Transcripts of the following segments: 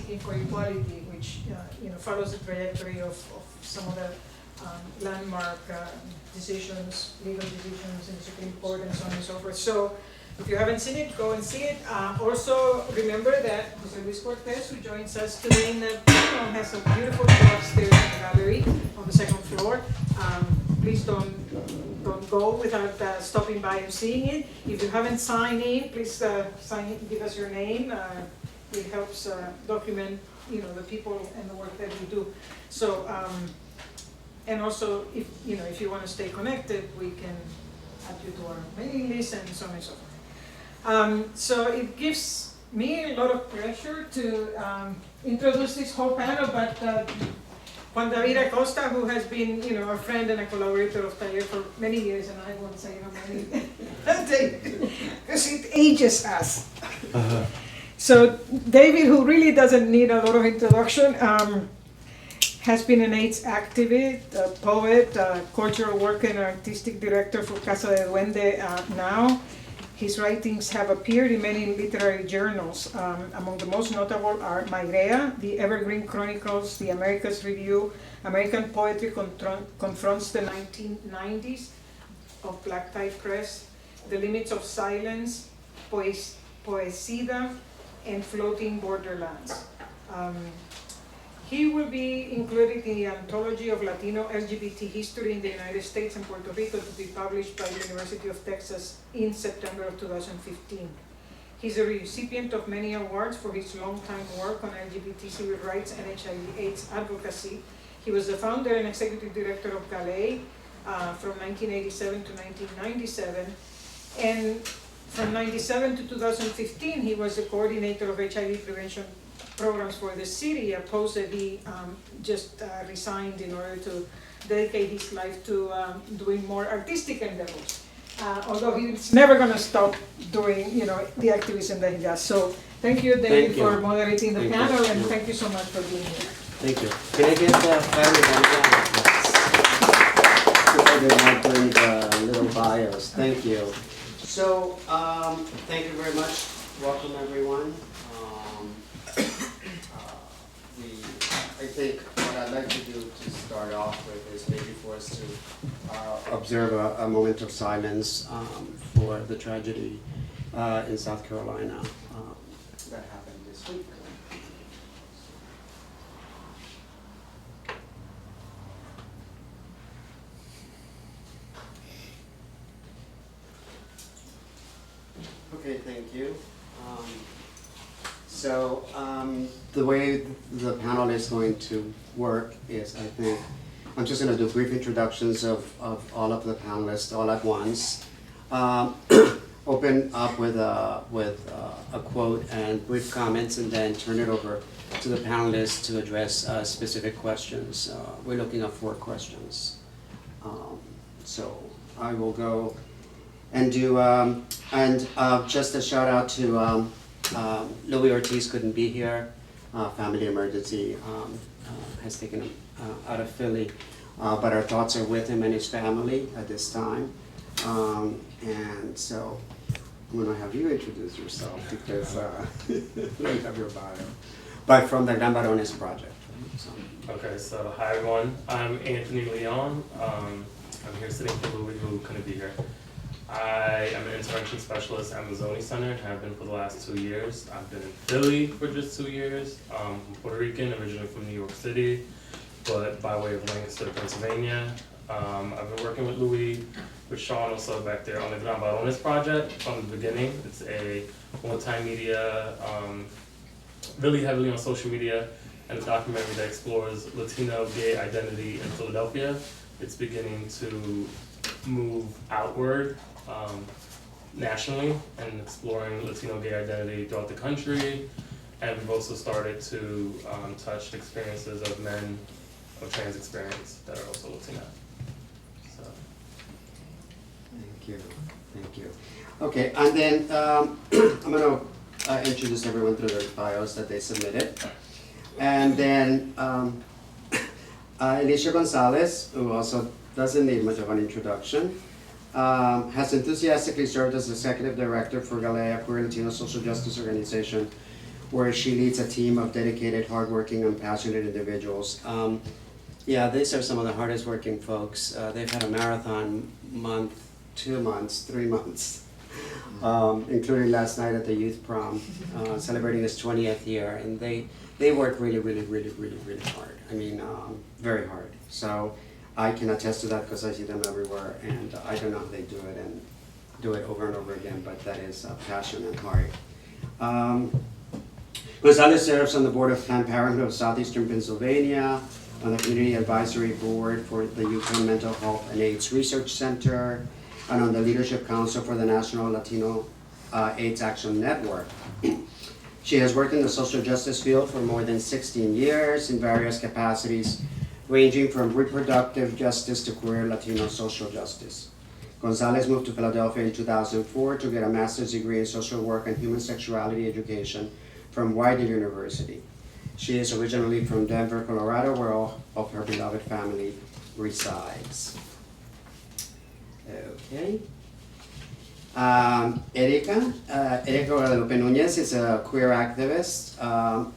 Seeking for Equality, which follows the trajectory of some of the landmark decisions, legal decisions in the Supreme Court and so on and so forth. So if you haven't seen it, go and see it. Also remember that José Luis Cortés, who joins us today in the panel, has a beautiful show upstairs in the gallery on the second floor. Please don't go without stopping by and seeing it. If you haven't signed in, please sign in, give us your name. It helps document the people and the work that we do. So and also if you want to stay connected, we can add you to our mailing list and so on and so forth. So it gives me a lot of pressure to introduce this whole panel, but Juan David Acosta, who has been a friend and a collaborator of Taller for many years, and I won't say how many, because it ages us. So David, who really doesn't need a lot of introduction, has been an AIDS activist, a poet, cultural worker, and artistic director for Casa de Duende now. His writings have appeared in many literary journals. Among the most notable are Mairea, the Evergreen Chronicles, the Americas Review, American Poetry Confronts the 1990s of Black Tie Press, The Limits of Silence, Poesida, and Floating Borderlands. He will be included in the Anthology of Latino LGBT History in the United States and Puerto Rico to be published by the University of Texas in September of 2015. He's a recipient of many awards for his long-time work on LGBT civil rights and HIV/AIDS advocacy. He was the founder and executive director of GALAEI from 1987 to 1997. And from 1997 to 2015, he was the coordinator of HIV prevention programs for the city, a post that he just resigned in order to dedicate his life to doing more artistic endeavors. Although he's never going to stop doing, the activism that he does. So thank you, David, for moderating the panel, and thank you so much for being here. Thank you. Can I get the family background? So they might bring little bios. Thank you. So, thank you very much. Welcome, everyone. I think what I'd like to do to start off with is maybe for us to observe a moment of silence for the tragedy in South Carolina that happened this week. Okay, thank you. So the way the panel is going to work is, I think, I'm just going to do brief introductions of all of the panelists all at once. Open up with a quote and brief comments, and then turn it over to the panelists to address specific questions. We're looking at 4 questions. So I will go and do, just a shout out to Louie Ortiz couldn't be here. Family emergency has taken him out of Philly, but our thoughts are with him and his family at this time. And so I'm going to have you introduce yourself, because let me have your bio. But from the Gran Varones Project. So. Okay, so hi everyone. I'm Anthony Leon. I'm here sitting for Louie, who couldn't be here. I am an intervention specialist at Mazzoni Center and have been for the last 2 years. I've been in Philly for just 2 years. I'm Puerto Rican, originally from New York City, but by way of Lancaster, Pennsylvania. I've been working with Louie, with Sean also back there on the Gran Varones Project from the beginning. It's a multimedia, really heavily on social media, and a documentary that explores Latino gay identity in Philadelphia. It's beginning to move outward nationally and exploring Latino gay identity throughout the country. And we've also started to touch experiences of men of trans experience that are also Latino. So. Thank you. Okay, and then I'm going to introduce everyone through their bios that they submitted. And then Elicia Gonzales, who also doesn't need much of an introduction, has enthusiastically served as executive director for GALAEI, a queer Latino social justice organization where she leads a team of dedicated, hardworking, and passionate individuals. Yeah, these are some of the hardest working folks. They've had a marathon month, 2 months, 3 months, including last night at the youth prom, celebrating his 20th year, and they work really, really, really, really, really hard. I mean, very hard. So I can attest to that because I see them everywhere, and I don't know how they do it and do it over and over again, but that is passion and heart. Gonzales serves on the board of Planned Parenthood of Southeastern Pennsylvania, on the Community Advisory Board for the UK Mental Health and AIDS Research Center, and on the Leadership Council for the National Latino AIDS Action Network. She has worked in the social justice field for more than 16 years in various capacities, ranging from reproductive justice to queer Latino social justice. Gonzales moved to Philadelphia in 2004 to get a master's degree in social work and human sexuality education from Wilder University. She is originally from Denver, Colorado, where all of her beloved family resides. Okay. Erika Guadalupe Núñez is a queer activist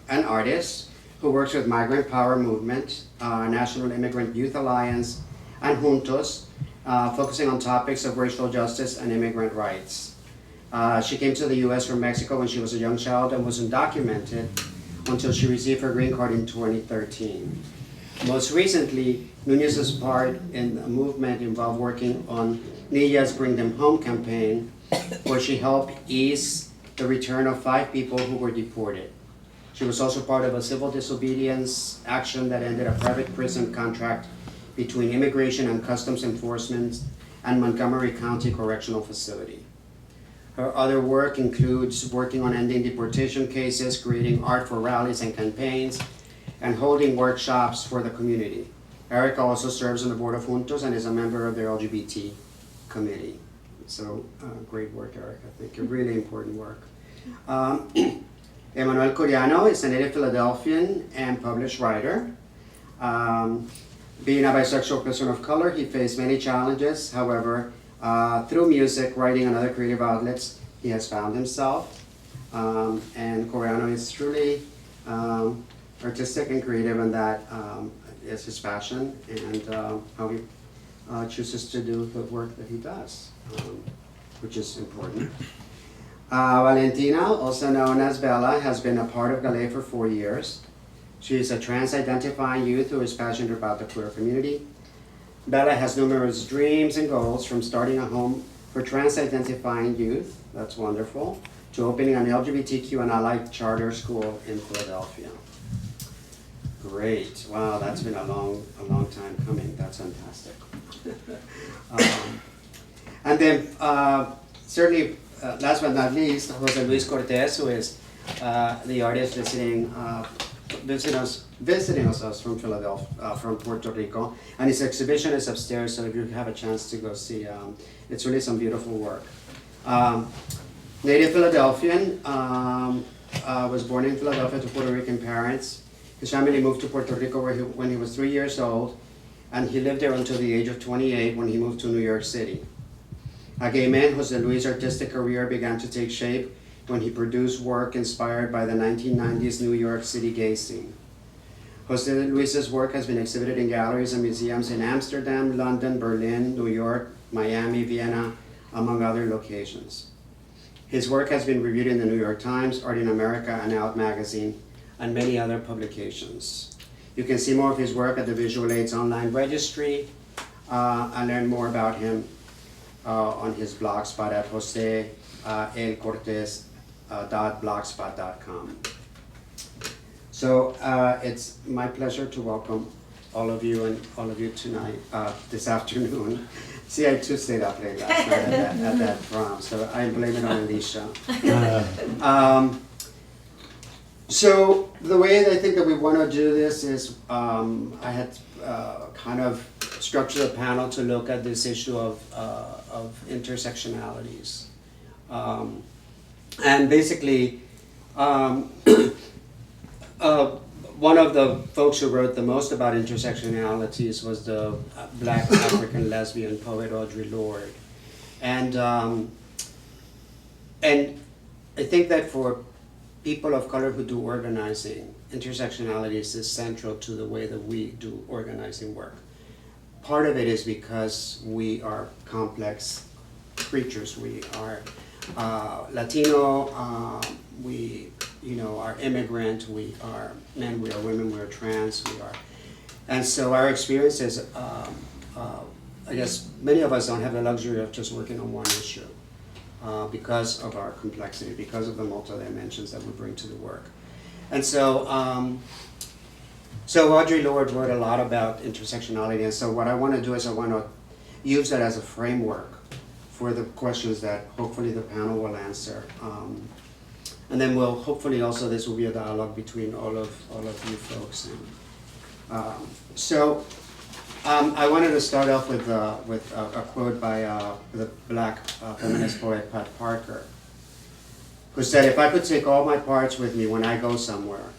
and artist who works with Migrant Power Movement, National Immigrant Youth Alliance, and Juntos, focusing on topics of racial justice and immigrant rights. She came to the US from Mexico when she was a young child and was undocumented until she received her green card in 2013. Most recently, Núñez's part in a movement involved working on Niñas Bring Them Home campaign, where she helped ease the return of 5 people who were deported. She was also part of a civil disobedience action that ended a private prison contract between Immigration and Customs Enforcement and Montgomery County Correctional Facility. Her other work includes working on ending deportation cases, creating art for rallies and campaigns, and holding workshops for the community. Erika also serves on the board of Juntos and is a member of their LGBT committee. So great work, Erika. Thank you. Really important work. Emmanuel Coreano is a native Philadelphian and published writer. Being a bisexual person of color, he faced many challenges. However, through music, writing, and other creative outlets, he has found himself. And Coreano is truly artistic and creative, and that is his passion and how he chooses to do the work that he does, which is important. Valentina, also known as Bella, has been a part of GALAEI for 4 years. She is a trans-identifying youth who is passionate about the queer community. Bella has numerous dreams and goals, from starting a home for trans-identifying youth, that's wonderful, to opening an LGBTQ and allied charter school in Philadelphia. Great. Wow, that's been a long time coming. That's fantastic. And then, certainly, last but not least, José Luis Cortés, who is the artist visiting us from Philadelphia, from Puerto Rico, and his exhibition is upstairs. So if you have a chance to go see, it's really some beautiful work. Native Philadelphian, was born in Philadelphia to Puerto Rican parents. His family moved to Puerto Rico when he was 3 years old, and he lived there until the age of 28 when he moved to New York City. A gay man, José Luis' artistic career began to take shape when he produced work inspired by the 1990s New York City gay scene. José Luis's work has been exhibited in galleries and museums in Amsterdam, London, Berlin, New York, Miami, Vienna, among other locations. His work has been reviewed in the New York Times, Art in America, and Out magazine, and many other publications. You can see more of his work at the Visual Aids online registry and learn more about him on his blogspot at joselcortes.blogspot.com. So it's my pleasure to welcome all of you tonight, this afternoon. See, I too stayed up late last night at that prom, so I blame it on Elicia. So the way that I think that we want to do this is, I had kind of structured the panel to look at this issue of intersectionalities. And basically, one of the folks who wrote the most about intersectionalities was the Black African lesbian poet Audre Lorde. And I think that for people of color who do organizing, intersectionalities is central to the way that we do organizing work. Part of it is because we are complex creatures. We are Latino, we are immigrant, we are men, we are women, we are trans, we are. And so our experiences, I guess many of us don't have the luxury of just working on one issue because of our complexity, because of the multi-dimensions that we bring to the work. And so, so Audre Lorde wrote a lot about intersectionality, and so what I want to do is I want to use that as a framework for the questions that hopefully the panel will answer. And then we'll hopefully also this will be a dialogue between all of you folks. And, I wanted to start off with a quote by the Black feminist poet Pat Parker, who said, "If I could take all my parts with me when I go somewhere,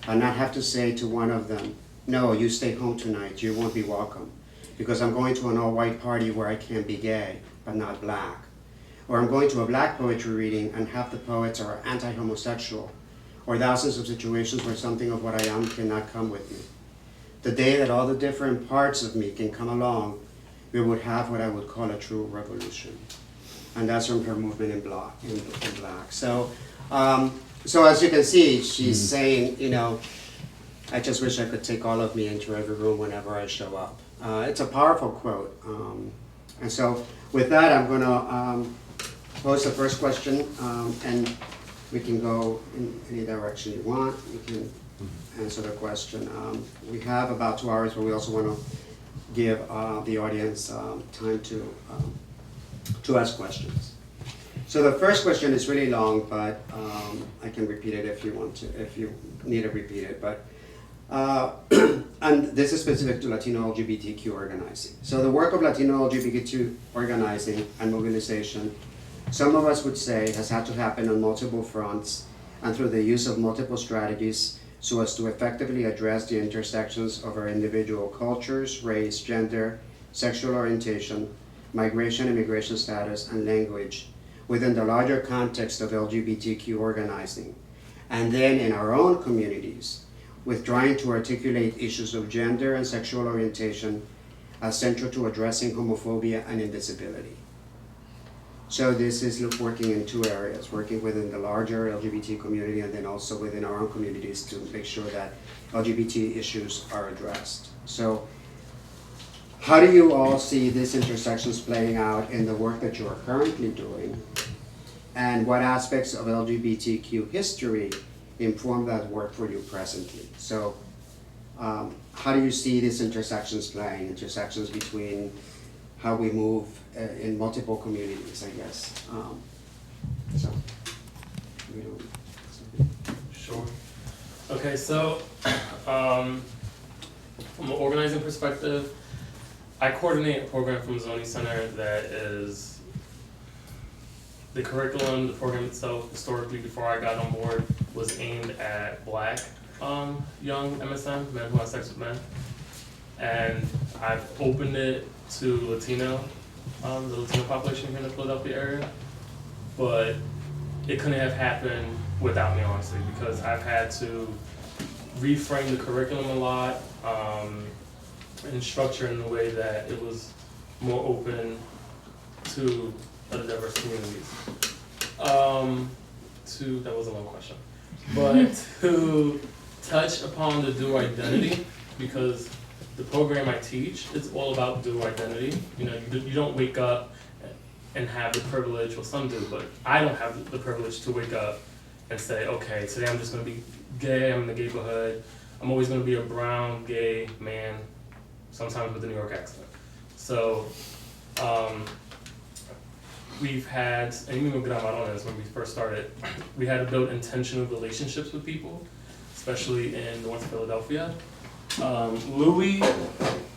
I'd not have to say to one of them, 'No, you stay home tonight, you won't be welcome, because I'm going to an all-white party where I can be gay, but not black.' Or I'm going to a black poetry reading and half the poets are anti-homosexual, or thousands of situations where something of what I am cannot come with me. The day that all the different parts of me can come along, we would have what I would call a true revolution." And that's from her movement in Black. So, so as you can see, she's saying, I just wish I could take all of me into every room whenever I show up. It's a powerful quote. And so with that, I'm going to pose the first question, and we can go in any direction you want. You can answer the question. We have about 2 hours, but we also want to give the audience time to ask questions. So the first question is really long, but I can repeat it if you want to, if you need to repeat it. But and this is specific to Latino LGBTQ organizing. So the work of Latino LGBTQ organizing and mobilization, some of us would say, has had to happen on multiple fronts and through the use of multiple strategies so as to effectively address the intersections of our individual cultures, race, gender, sexual orientation, migration, immigration status, and language within the larger context of LGBTQ organizing, and then in our own communities, with trying to articulate issues of gender and sexual orientation as central to addressing homophobia and invisibility. So this is working in 2 areas, working within the larger LGBT community and then also within our own communities to make sure that LGBT issues are addressed. So how do you all see these intersections playing out in the work that you are currently doing? And what aspects of LGBTQ history inform that work for you presently? So how do you see these intersections playing, intersections between how we move in multiple communities, I guess. So, we don't. Sure. Okay, so from an organizing perspective, I coordinate a program from Zoni Center that is the curriculum, the program itself, historically before I got on board, was aimed at Black young MSM, men who have sex with men. And I've opened it to Latino, the Latino population here in the Philadelphia area, but it couldn't have happened without me, honestly, because I've had to reframe the curriculum a lot and structure in a way that it was more open to other diverse communities. That was a long question, but to touch upon the dual identity, because the program I teach, it's all about dual identity. You don't wake up and have the privilege, well some do, but I don't have the privilege to wake up and say, okay, today I'm just gonna be gay, I'm in the neighborhood, I'm always gonna be a brown, gay man, sometimes with a New York accent. So, we've had, and even with Gran Varones, when we first started, we had to build intentional relationships with people, especially in North Philadelphia. Louie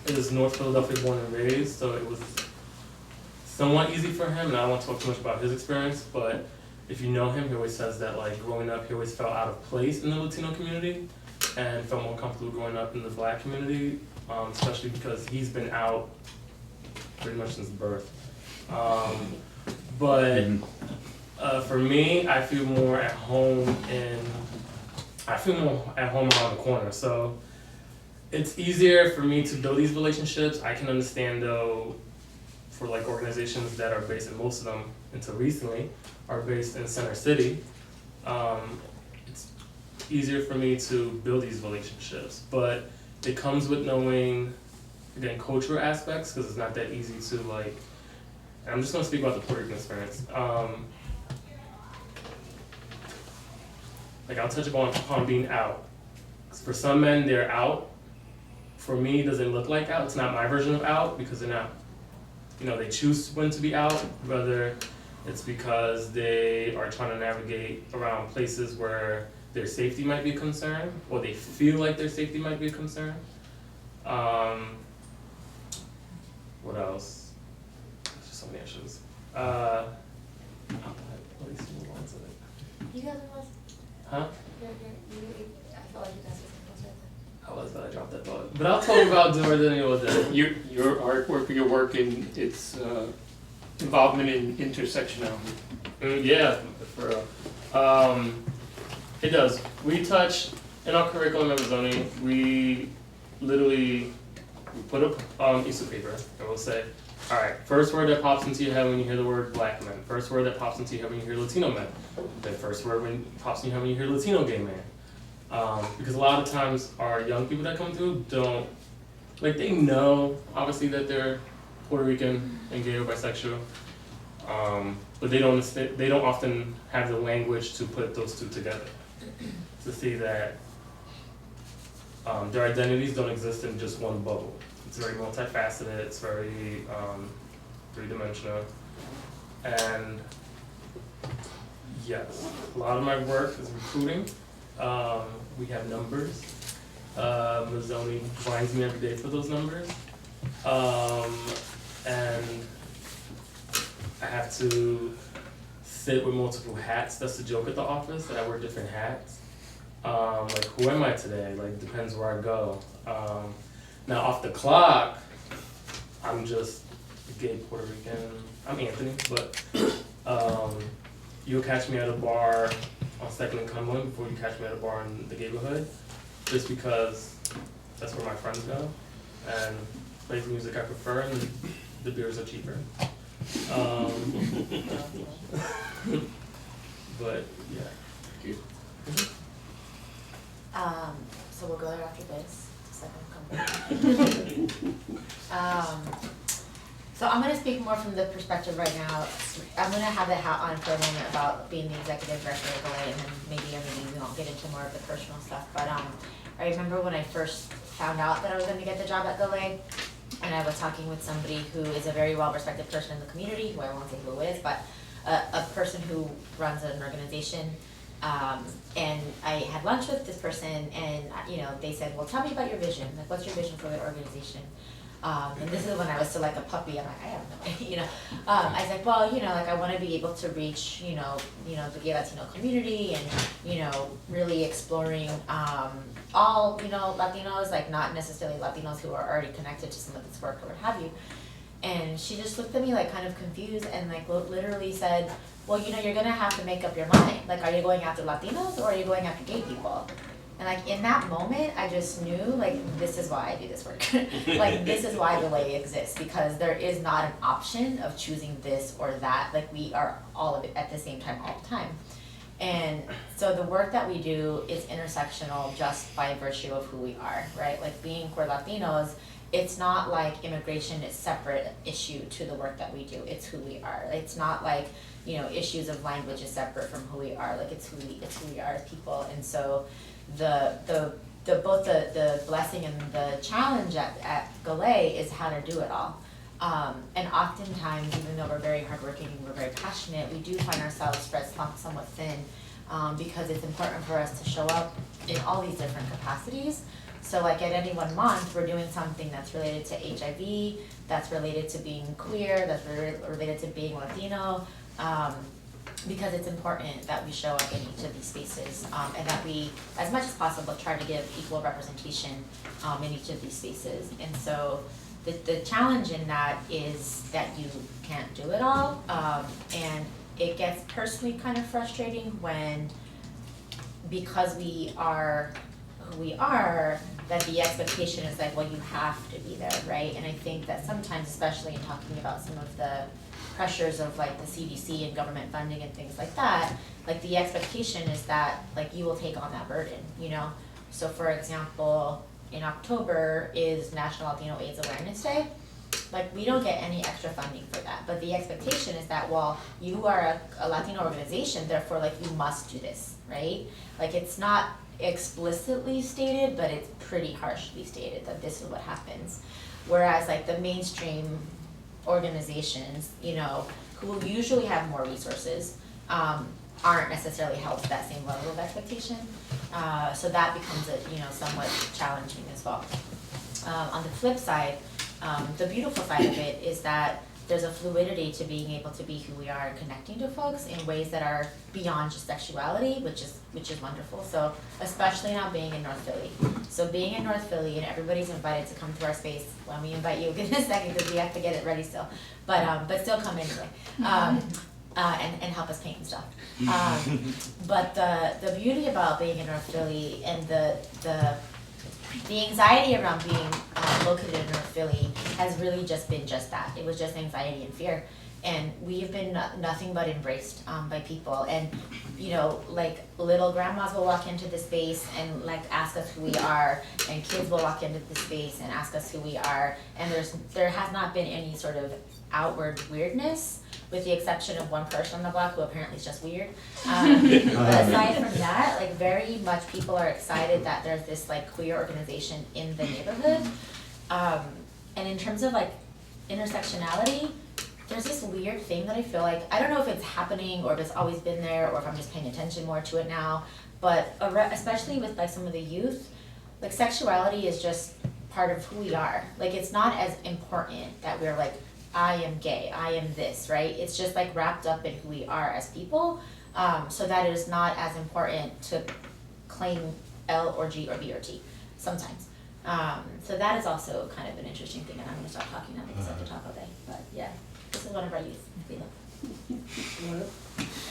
is North Philadelphia born and raised, so it was somewhat easy for him, and I don't want to talk too much about his experience, but if you know him, he always says that like growing up, he always felt out of place in the Latino community and felt more comfortable growing up in the Black community, especially because he's been out pretty much since birth. But For me, I feel more at home around the corner. So it's easier for me to build these relationships. I can understand though, for like organizations that are based, and most of them until recently are based in Center City, it's easier for me to build these relationships. But it comes with knowing, again, cultural aspects, because it's not that easy to like, and I'm just gonna speak about the Puerto Rican experience. Like I'll touch upon being out. 'Cause for some men, they're out. For me, it doesn't look like out. It's not my version of out because they're not, they choose when to be out. Whether it's because they are trying to navigate around places where their safety might be a concern, or they feel like their safety might be a concern. What else? There's just so many issues. At least move on to it. You guys was? Huh? I felt like you guys was right I was, but I dropped that thought. But I'll talk about more than you will. Your artwork, your work in its involvement in intersectionality. Yeah, for real. It does. We touch, in our curriculum at Mazzoni, we literally put up a piece of paper and we'll say, all right, first word that pops into your head when you hear the word black men. First word that pops into your head when you hear Latino men. The first word when pops in your head when you hear Latino gay man. Because a lot of times our young people that come through don't, like they know obviously that they're Puerto Rican and gay or bisexual, but they don't often have the language to put those two together, to see that their identities don't exist in just one bubble. It's very multifaceted, it's very three-dimensional, and yes, a lot of my work is recruiting. We have numbers. Mazzoni grinds me every day for those numbers. And I have to sit with multiple hats. That's the joke at the office, that I wear different hats. Like, who am I today? Like, depends where I go. Now, off the clock, I'm just a gay Puerto Rican. I'm Anthony, but you'll catch me at a bar on 2nd and Cumberland before you catch me at a bar in the neighborhood, just because that's where my friends go, and play the music I prefer, and the beers are cheaper. But yeah. So we'll go there after this. So I'm going to speak more from the perspective right now. I'm going to have the hat on for a moment about being the executive director of GALAEI, and then maybe we won't get into more of the personal stuff. But I remember when I first found out that I was going to get the job at GALAEI, and I was talking with somebody who is a very well-respected person in the community, who I won't say who is, but a person who runs an organization. And I had lunch with this person, and they said, well, tell me about your vision. Like, what's your vision for the organization? And this is when I was still like a puppy. I'm like, I have no idea, I was like, well, like I want to be able to reach, the gay Latino community, and, really exploring, all, Latinos, like not necessarily Latinos who are already connected to some of this work or what have you. And she just looked at me like kind of confused and like literally said, well, you're gonna have to make up your mind. Like, are you going after Latinos or are you going after gay people? And like in that moment, I just knew like this is why I do this work. Like this is why GALAEI exists, because there is not an option of choosing this or that. Like we are all of it at the same time, all the time. And so the work that we do is intersectional just by virtue of who we are, right? Like being queer Latinos, it's not like immigration is separate issue to the work that we do. It's who we are. It's not like, issues of language is separate from who we are. Like it's who we are as people. And so both the blessing and the challenge at GALAEI is how to do it all. And oftentimes, even though we're very hardworking and we're very passionate, we do find ourselves spread somewhat thin, because it's important for us to show up in all these different capacities. So like at any one month, we're doing something that's related to HIV, that's related to being queer, that's related to being Latino, because it's important that we show up in each of these spaces, and that we, as much as possible, try to give equal representation in each of these spaces. And so the challenge in that is that you can't do it all, and it gets personally kind of frustrating when, because we are who we are, that the expectation is like, well, you have to be there, right? And I think that sometimes, especially in talking about some of the pressures of like the CDC and government funding and things like that, like the expectation is that like you will take on that burden, you know? So for example, in October is National Latino AIDS Awareness Day. Like we don't get any extra funding for that, but the expectation is that, well, you are a Latino organization, therefore like you must do this, right? Like it's not explicitly stated, but it's pretty harshly stated that this is what happens. Whereas like the mainstream organizations, you know, who usually have more resources, aren't necessarily held to that same level of expectation. So that becomes somewhat challenging as well. On the flip side, the beautiful side of it is that there's a fluidity to being able to be who we are and connecting to folks in ways that are beyond just sexuality, which is wonderful. So especially now being in North Philly. So being in North Philly and everybody's invited to come to our space. When we invite you in a second because we have to get it ready still, but still come anyway. And help us paint and stuff. But the beauty about being in North Philly and the anxiety around being located in North Philly has really just been just that. It was just anxiety and fear. And we have been nothing but embraced by people. And, like little grandmas will walk into the space and like ask us who we are, and kids will walk into the space and ask us who we are. And there has not been any sort of outward weirdness, with the exception of one person on the block who apparently is just weird. But aside from that, like very much people are excited that there's this like queer organization in the neighborhood. And in terms of like intersectionality, there's this weird thing that I feel like, I don't know if it's happening or if it's always been there or if I'm just paying attention more to it now, but especially with like some of the youth, like sexuality is just part of who we are. Like it's not as important that we're like, I am gay, I am this, right? It's just like wrapped up in who we are as people, so that it is not as important to claim L or G or B or T sometimes. So that is also kind of an interesting thing, and I'm gonna stop talking now because I have to talk all day, but yeah, this is one of our youth, we love.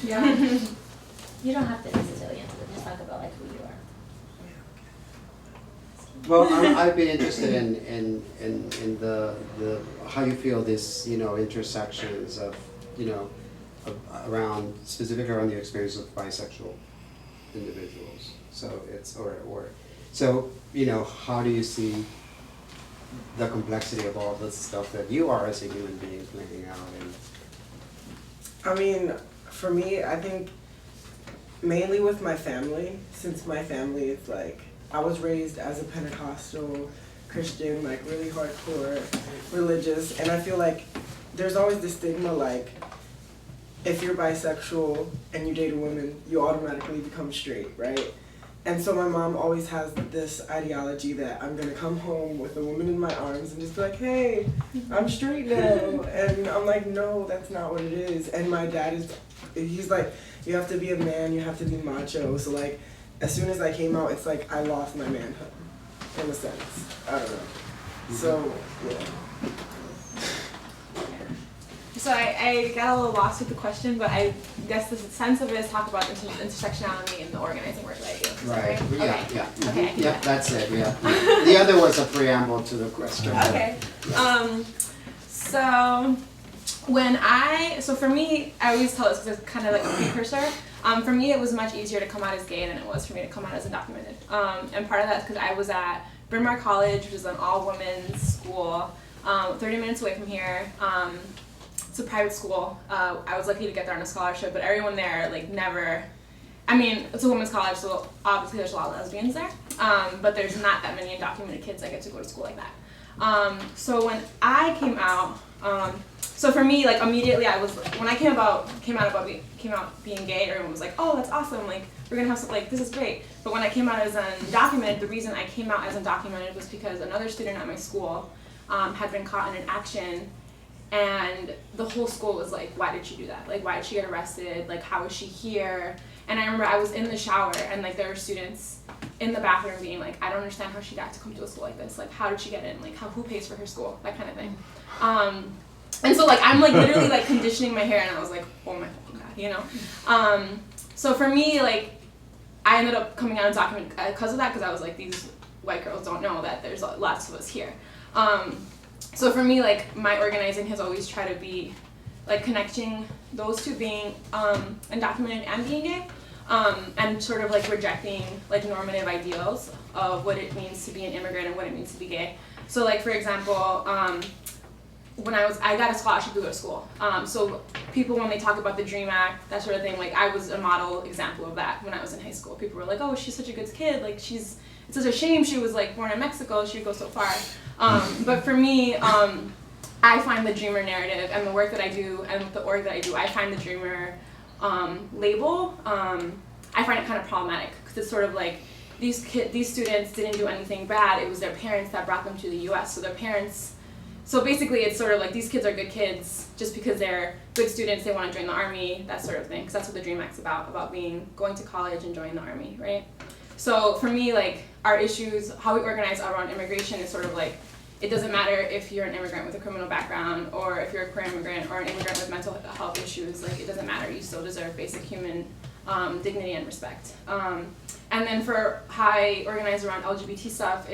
Yeah. You don't have to necessarily answer, but just talk about like who you are. Well, I'd be interested in the how you feel this, intersections of, around, specifically around the experience of bisexual individuals. So it's, how do you see the complexity of all this stuff that you are as a human being playing out? I mean, for me, I think mainly with my family, since my family is like, I was raised as a Pentecostal Christian, like really hardcore religious, and I feel like there's always this stigma like, if you're bisexual and you date a woman, you automatically become straight, right? And so my mom always has this ideology that I'm gonna come home with a woman in my arms and just be like, hey, I'm straight now. And I'm like, no, that's not what it is. And my dad he's like, you have to be a man, you have to be macho. So like, as soon as I came out, it's like I lost my manhood, in a sense. I don't know. So, yeah. So I got a little lost with the question, but I guess the sense of it is talk about intersectionality in the organizing work that I do. Right. Okay. Yeah. Okay. Yeah, that's it. Yeah. The other was a preamble to the question. Okay. So for me, I always tell this because it's kind of like a precursor. For me, it was much easier to come out as gay than it was for me to come out as undocumented. And part of that is because I was at Bryn Mawr College, which is an all-women's school, 30 minutes away from here. It's a private school. I was lucky to get there on a scholarship, but everyone there, it's a women's college, so obviously there's a lot of lesbians there, but there's not that many undocumented kids that get to go to school like that. So when I came out, so for me, like immediately when I came out being gay, everyone was like, oh, that's awesome, like we're gonna have something, like this is great. But when I came out as undocumented, the reason I came out as undocumented was because another student at my school had been caught in an action, and the whole school was like, why did she do that? Like, why did she get arrested? Like, how is she here? And I remember I was in the shower, and like there were students in the bathroom being like, I don't understand how she got to come to a school like this. Like, how did she get in? Like, who pays for her school? That kind of thing. And so like I'm like literally like conditioning my hair, and I was like, oh my fucking god, you know? So for me, like, I ended up coming out as documented because of that, because I was like, these white girls don't know that there's lots of us here. So for me, like, my organizing has always tried to be, like, connecting those two, being undocumented and being gay, and sort of, like, rejecting, like, normative ideals of what it means to be an immigrant and what it means to be gay. So, like, for example, when I got a scholarship to go to school. So people, when they talk about the DREAM Act, that sort of thing, like, I was a model example of that when I was in high school. People were like, oh, she's such a good kid, like, it's such a shame she was, like, born in Mexico, she'd go so far. But for me, I find the Dreamer narrative and the work that I do and the org that I do, I find the Dreamer label, I find it kind of problematic, because it's sort of like, these students didn't do anything bad, it was their parents that brought them to the US, so basically it's sort of like, these kids are good kids just because they're good students, they want to join the army, that sort of thing, because that's what the DREAM Act's about going to college and joining the army, right? So for me, like, our issues, how we organize around immigration is sort of like, it doesn't matter if you're an immigrant with a criminal background, or if you're a queer immigrant, or an immigrant with mental health issues, like, it doesn't matter, you still deserve basic human dignity and respect. And then for how I organize around LGBT stuff,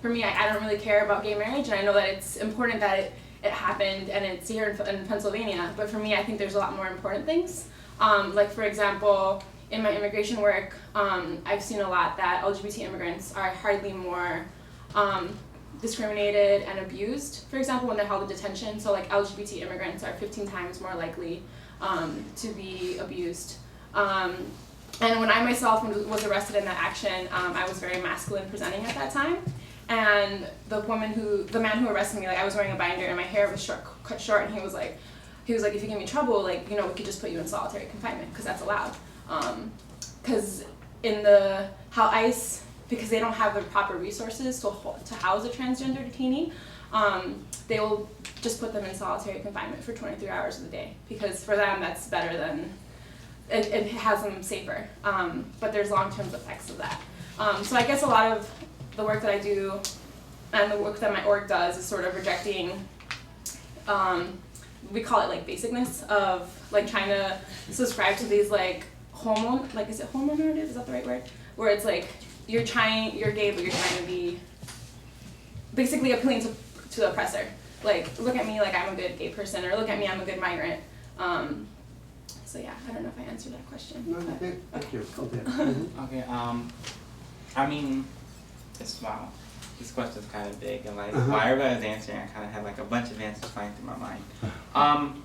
for me, I don't really care about gay marriage, and I know that it's important that it happened and it's here in Pennsylvania, but for me, I think there's a lot more important things. Like, for example, in my immigration work, I've seen a lot that LGBT immigrants are hardly more discriminated and abused, for example, when they're held in detention. So, like, LGBT immigrants are 15 times more likely to be abused. And when I myself was arrested in that action, I was very masculine presenting at that time. And the man who arrested me, like, I was wearing a binder and my hair was cut short, and he was like, if you give me trouble, like, you know, we could just put you in solitary confinement, because that's allowed. Because because they don't have the proper resources to house a transgender detainee, they will just put them in solitary confinement for 23 hours of the day, because for them that's better than, it has them safer, but there's long-term effects of that. So I guess a lot of the work that I do and the work that my org does is sort of rejecting, we call it, like, basicness of, like, trying to subscribe to these, like, is it homo narrative, is that the right word? Where it's like, you're gay, but you're trying to be basically appealing to the oppressor. Like, look at me, like, I'm a good gay person, or look at me, I'm a good migrant. So yeah, I don't know if I answered that question. No, you did. Thank you. Cool. Okay, I mean, wow, this question's kind of big, and like, while everybody was answering, I kind of had like a bunch of answers flying through my mind.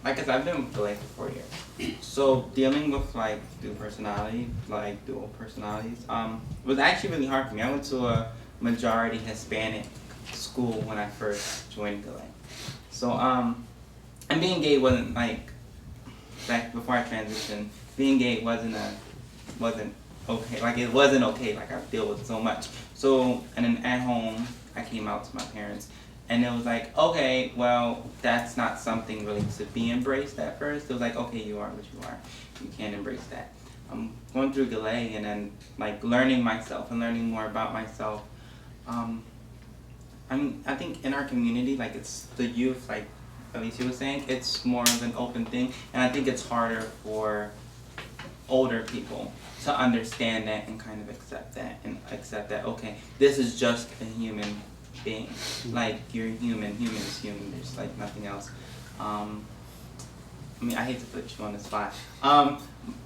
Like, cause I've been with GALAEI for 4 years, so dealing with like dual personalities, was actually really hard for me. I went to a majority Hispanic school when I first joined GALAEI, so and being gay wasn't like, back before I transitioned, being gay wasn't okay. Like, it wasn't okay. Like, I deal with so much. So, and then at home, I came out to my parents, and it was like, okay, well, that's not something really to be embraced at first. It was like, okay, you are what you are. You can't embrace that. I'm going through GALAEI and then, like, learning myself and learning more about myself. I mean, I think in our community, like, it's the youth, like Elicia was saying, it's more of an open thing, and I think it's harder for older people to understand that and kind of accept that, okay, this is just a human being. Like, you're human is human, there's like nothing else. I mean, I hate to put you on the spot.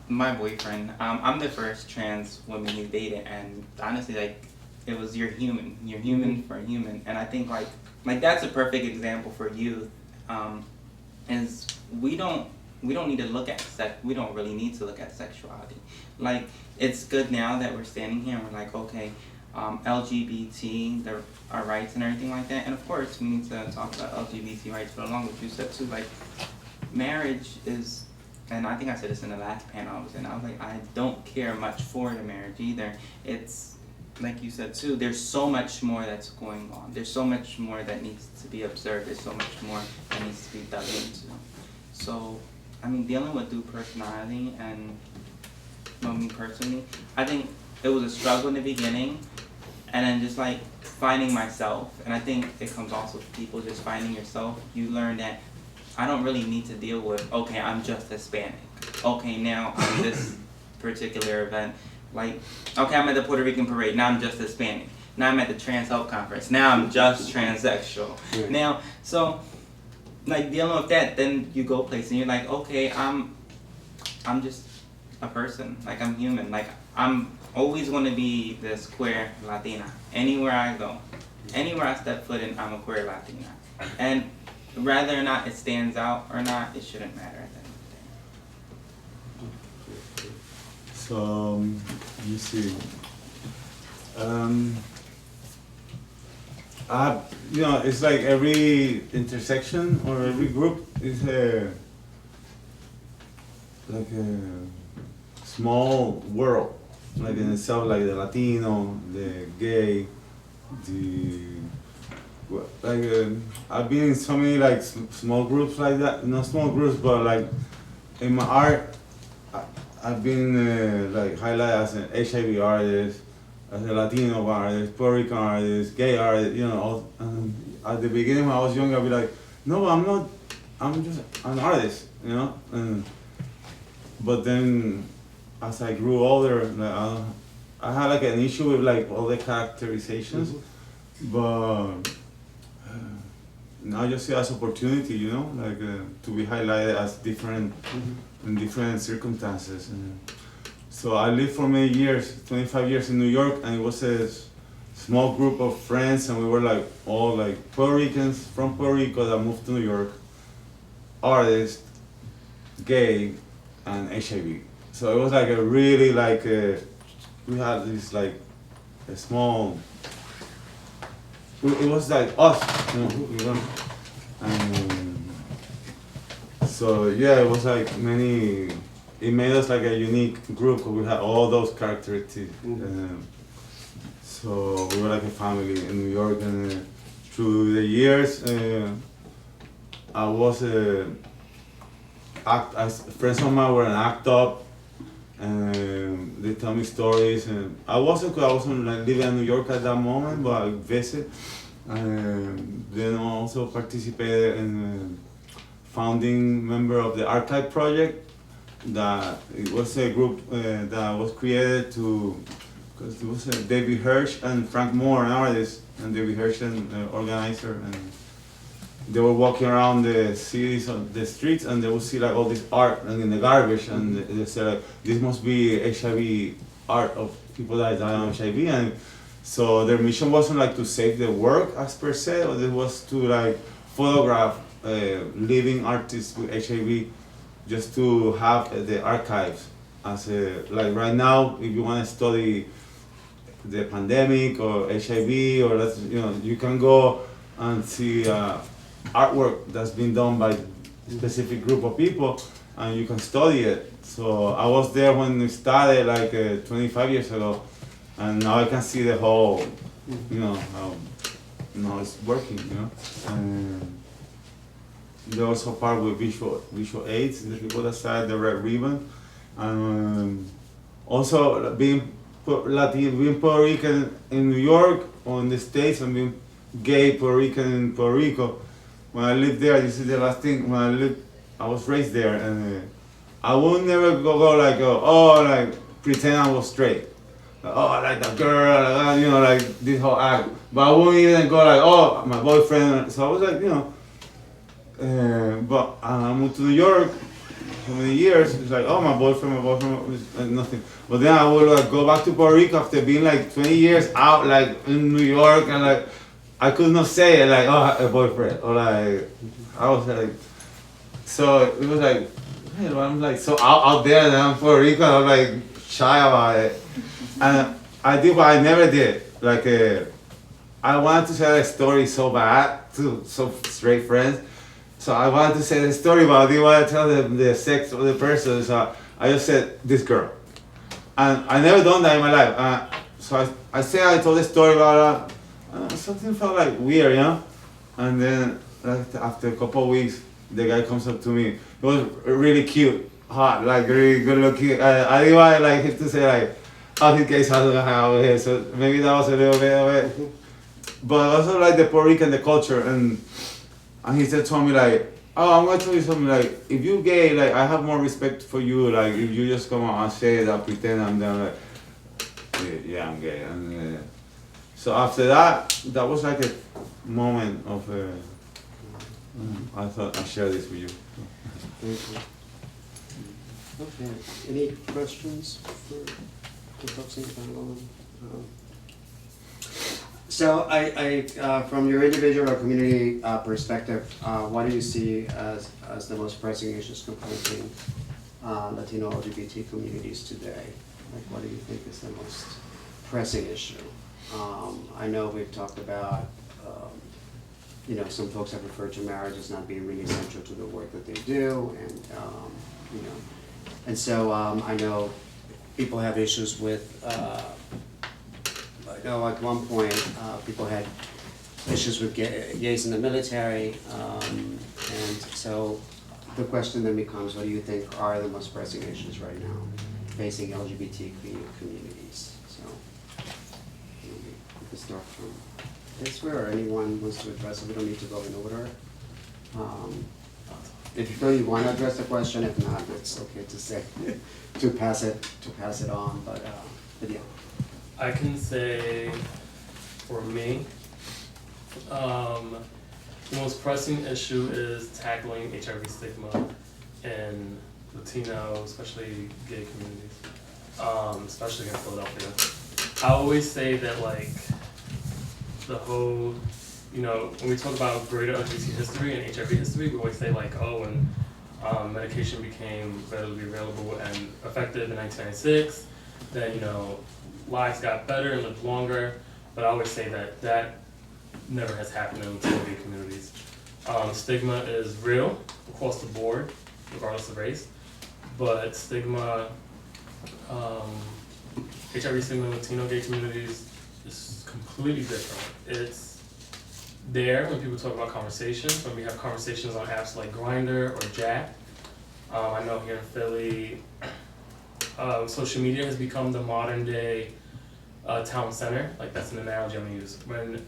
My boyfriend, I'm the first trans woman he dated, and honestly, like, it was you're human for a human, and I think like that's a perfect example for youth. Is we don't need to look at we don't really need to look at sexuality. Like, it's good now that we're standing here and we're like, okay, LGBT, our rights and everything like that, and of course we need to talk about LGBT rights, but along with you said too, like, marriage is, and I think I said this in the last panel I was in, I was like, I don't care much for the marriage either. It's like you said too, there's so much more that's going on. There's so much more that needs to be observed. There's so much more that needs to be dug into. So, I mean, dealing with dual personality and, well, me personally, I think it was a struggle in the beginning, and then just like finding myself. And I think it comes also to people just finding yourself. You learn that I don't really need to deal with, okay, I'm just Hispanic. okay, now on this particular event, like, okay, I'm at the Puerto Rican parade, now I'm just Hispanic. Now I'm at the Trans Health Conference, now I'm just transsexual. Right. Now, so, like, dealing with that, then you go places and you're like, okay, I'm just a person, like, I'm human, like, I'm always going to be this queer Latina, anywhere I go. Anywhere I step foot in, I'm a queer Latina. And whether or not it stands out or not, it shouldn't matter at the end of the day. So, let me see. You know, it's like every intersection or every group is like a small world, like in itself, like the Latino, the gay, I've been in so many like small groups like that, not small groups, but like in my art, I've been like highlighted as an HIV artist, as a Latino artist, Puerto Rican artist, gay artist, you know. At the beginning when I was young, I'd be like, no, I'm not, I'm just an artist, you know. But then as I grew older, like, I had like an issue with like all the characterizations, but now I just see it as opportunity, you know, like to be highlighted as different in different circumstances. So I lived for many years, 25 years in New York, and it was a small group of friends, and we were like all like Puerto Ricans from Puerto Rico that moved to New York, artists, gay, and HIV. So it was like a really like we had this like a small. It was like us, you know. So yeah, it was like many. It made us like a unique group because we had all those characteristics. So we were like a family in New York, and through the years, I was friends of mine were an act up, and they tell me stories. And I wasn't like living in New York at that moment, but I visit. And then I also participated in founding member of the Archive Project. That it was a group that was created because it was David Hirsch and Frank Moore, an artist, and David Hirsch, an organizer, and they were walking around the cities, on the streets, and they would see like all this art and in the garbage, and they said like, this must be HIV art of people that died of HIV, and so their mission wasn't like to save the work as per se, or it was to like photograph living artists with HIV, just to have the archives as a, like right now, if you want to study the pandemic or HIV or that's, you know, you can go and see artwork that's been done by a specific group of people, and you can study it. So I was there when we started like 25 years ago, and now I can see the whole, you know, how it's working, you know. And they also part with visual aids, the people that started the Red Ribbon, and also being Puerto Rican in New York or in the States, and being gay Puerto Rican in Puerto Rico. When I lived there, this is the last thing. When I was raised there, and I would never go like like pretend I was straight. Like, I like that girl, you know, like this whole act. But I wouldn't even go like, my boyfriend. So I was like, you know. But I moved to New York for many years. It's like, my boyfriend, nothing. But then I would like go back to Puerto Rico after being like 20 years out, like in New York, and like I could not say it, like, a boyfriend, or like I was like, so it was like, hey, I'm like so out there, and I'm Puerto Rico, and I'm like shy about it, and I did what I never did, like I wanted to tell a story so bad to some straight friends. So I wanted to say the story, but I didn't want to tell them the sex of the person, so I just said, this girl. And I never done that in my life. So I told the story about something felt like weird, you know? And then like, after a couple of weeks, the guy comes up to me. He was really cute, hot, like really good looking. I didn't want like him to say like, his guy's over here. So maybe that was a little bit of it. But also like the Puerto Rican, the culture, and he said, told me like, Oh, I'm gonna tell you something. Like, if you gay, like, I have more respect for you. Like, if you just come out and say that, pretend I'm there, like, yeah, I'm gay. And so after that, that was like a moment of. I thought I'd share this with you. Thank you. Okay, any questions for the folks in the panel? So from your individual or community perspective, what do you see as the most pressing issues confronting Latino LGBT communities today? Like, what do you think is the most pressing issue? I know we've talked about, some folks have referred to marriage as not being really central to the work that they do, and and so I know people have issues with. I know at one point people had issues with gays in the military, and so the question then becomes, what do you think are the most pressing issues right now facing LGBTQ communities? So maybe we can start from this way, or anyone wants to address it. We don't need to go in order. If you feel you want to address the question, if not, it's okay to say to pass it on. But yeah. I can say, for me, the most pressing issue is tackling HIV stigma in Latino, especially gay communities, especially in Philadelphia. I always say that, like, the whole, when we talk about greater LGBT history and HIV history, we always say, like, oh, when medication became readily available and effective in 1996, then, lives got better and lived longer, but I always say that never has happened in Latino gay communities. Stigma is real across the board, regardless of race, but stigma, HIV stigma in Latino gay communities is completely different. It's there when people talk about conversations, when we have conversations on apps like Grindr or Jack. I know here in Philly, social media has become the modern day town center. Like, that's an analogy I'm gonna use. When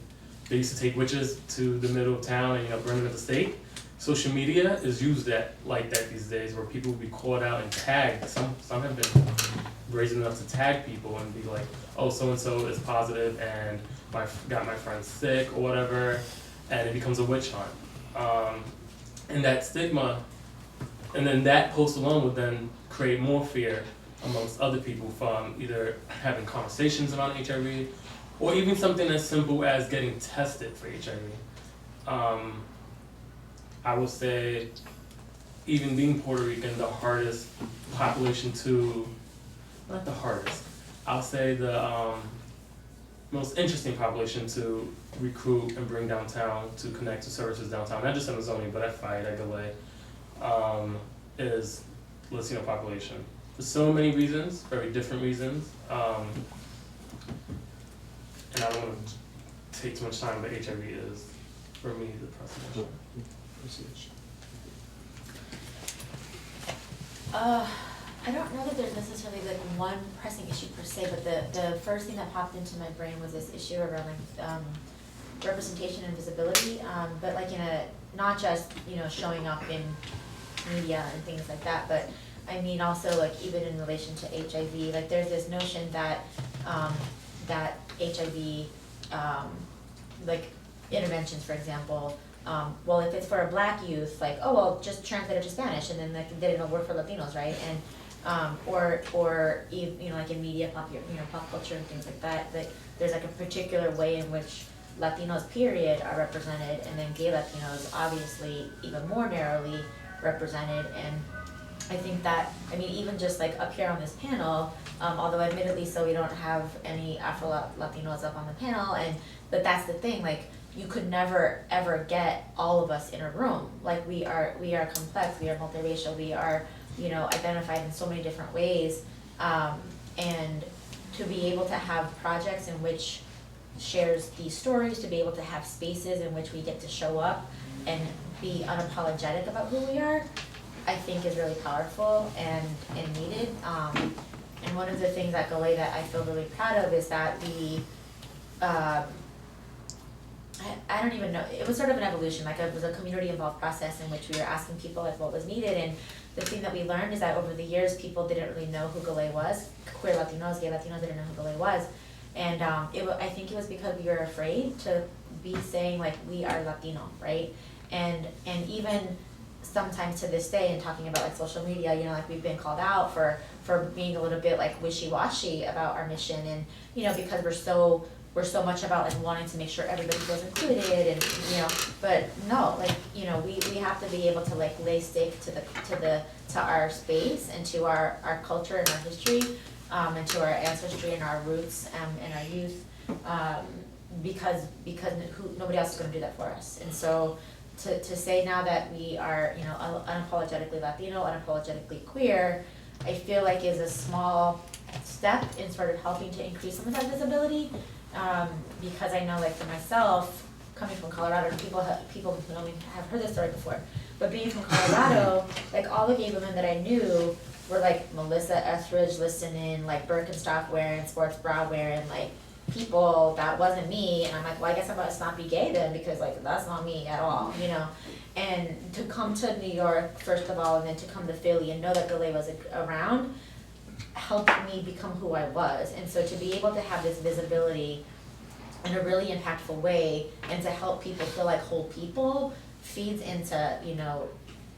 they used to take witches to the middle of town and burn them at the stake, social media is used like that these days, where people will be called out and tagged. Some have been brazen enough to tag people and be like, oh, so and so is positive and got my friend sick or whatever, and it becomes a witch hunt. And that stigma, and then that post alone would then create more fear amongst other people from either having conversations around HIV or even something as simple as getting tested for HIV. I would say, even being Puerto Rican, the hardest population not the hardest, I'll say the most interesting population to recruit and bring downtown to connect to services downtown, not just in the zoning, but at FIDE, at GALAEI, is Latino population. For so many reasons, very different reasons, and I don't want to take too much time, but HIV is, for me, the pressing issue. I don't know that there's necessarily like one pressing issue per se, but the first thing that popped into my brain was this issue around representation and visibility, but like in a, not just, showing up in media and things like that, but I mean also like even in relation to HIV, like there's this notion that that HIV like interventions, for example, well, if it's for a Black youth, like, oh well, just translate it to Spanish, and then like they didn't work for Latinos, right? And or like in media, pop culture and things like that, like there's like a particular way in which Latinos period are represented, and then gay Latinos obviously even more narrowly represented. And I think that, I mean, even just like up here on this panel, although admittedly so we don't have any Afro Latinos up on the panel, but that's the thing, like you could never ever get all of us in a room. Like we are complex, we are multiracial, we are, identified in so many different ways, and to be able to have projects in which shares these stories, to be able to have spaces in which we get to show up and be unapologetic about who we are, I think is really powerful and needed. And one of the things at GALAEI that I feel really proud of is that we, I I don't even know, it was sort of an evolution, like it was a community involved process in which we were asking people like what was needed, and the thing that we learned is that over the years, people didn't really know who GALAEI was, queer Latinos, gay Latinos didn't know who GALAEI was, and I think it was because we were afraid to be saying like, we are Latino, right? And even sometimes to this day, in talking about like social media, you know, like we've been called out for being a little bit like wishy-washy about our mission, and you know, because we're so much about like wanting to make sure everybody feels included, and you know, but no, like, you know, we have to be able to like lay stake to our space and to our culture and our history, and to our ancestry and our roots, and our youth, because nobody else is gonna do that for us. And so to say now that we are, you know, unapologetically Latino, unapologetically queer, I feel like is a small step in sort of helping to increase some of that visibility, because I know, like for myself, coming from Colorado, people only have heard this story before, but being from Colorado, like all the gay women that I knew were like Melissa Etheridge listening, like Birkenstock wearing, sports bra wearing, like people that wasn't me, and I'm like, well, I guess I must not be gay then, because like that's not me at all, you know. And to come to New York first of all, and then to come to Philly and know that GALAEI was around, helped me become who I was. And so to be able to have this visibility in a really impactful way, and to help people feel like whole people, feeds into, you know,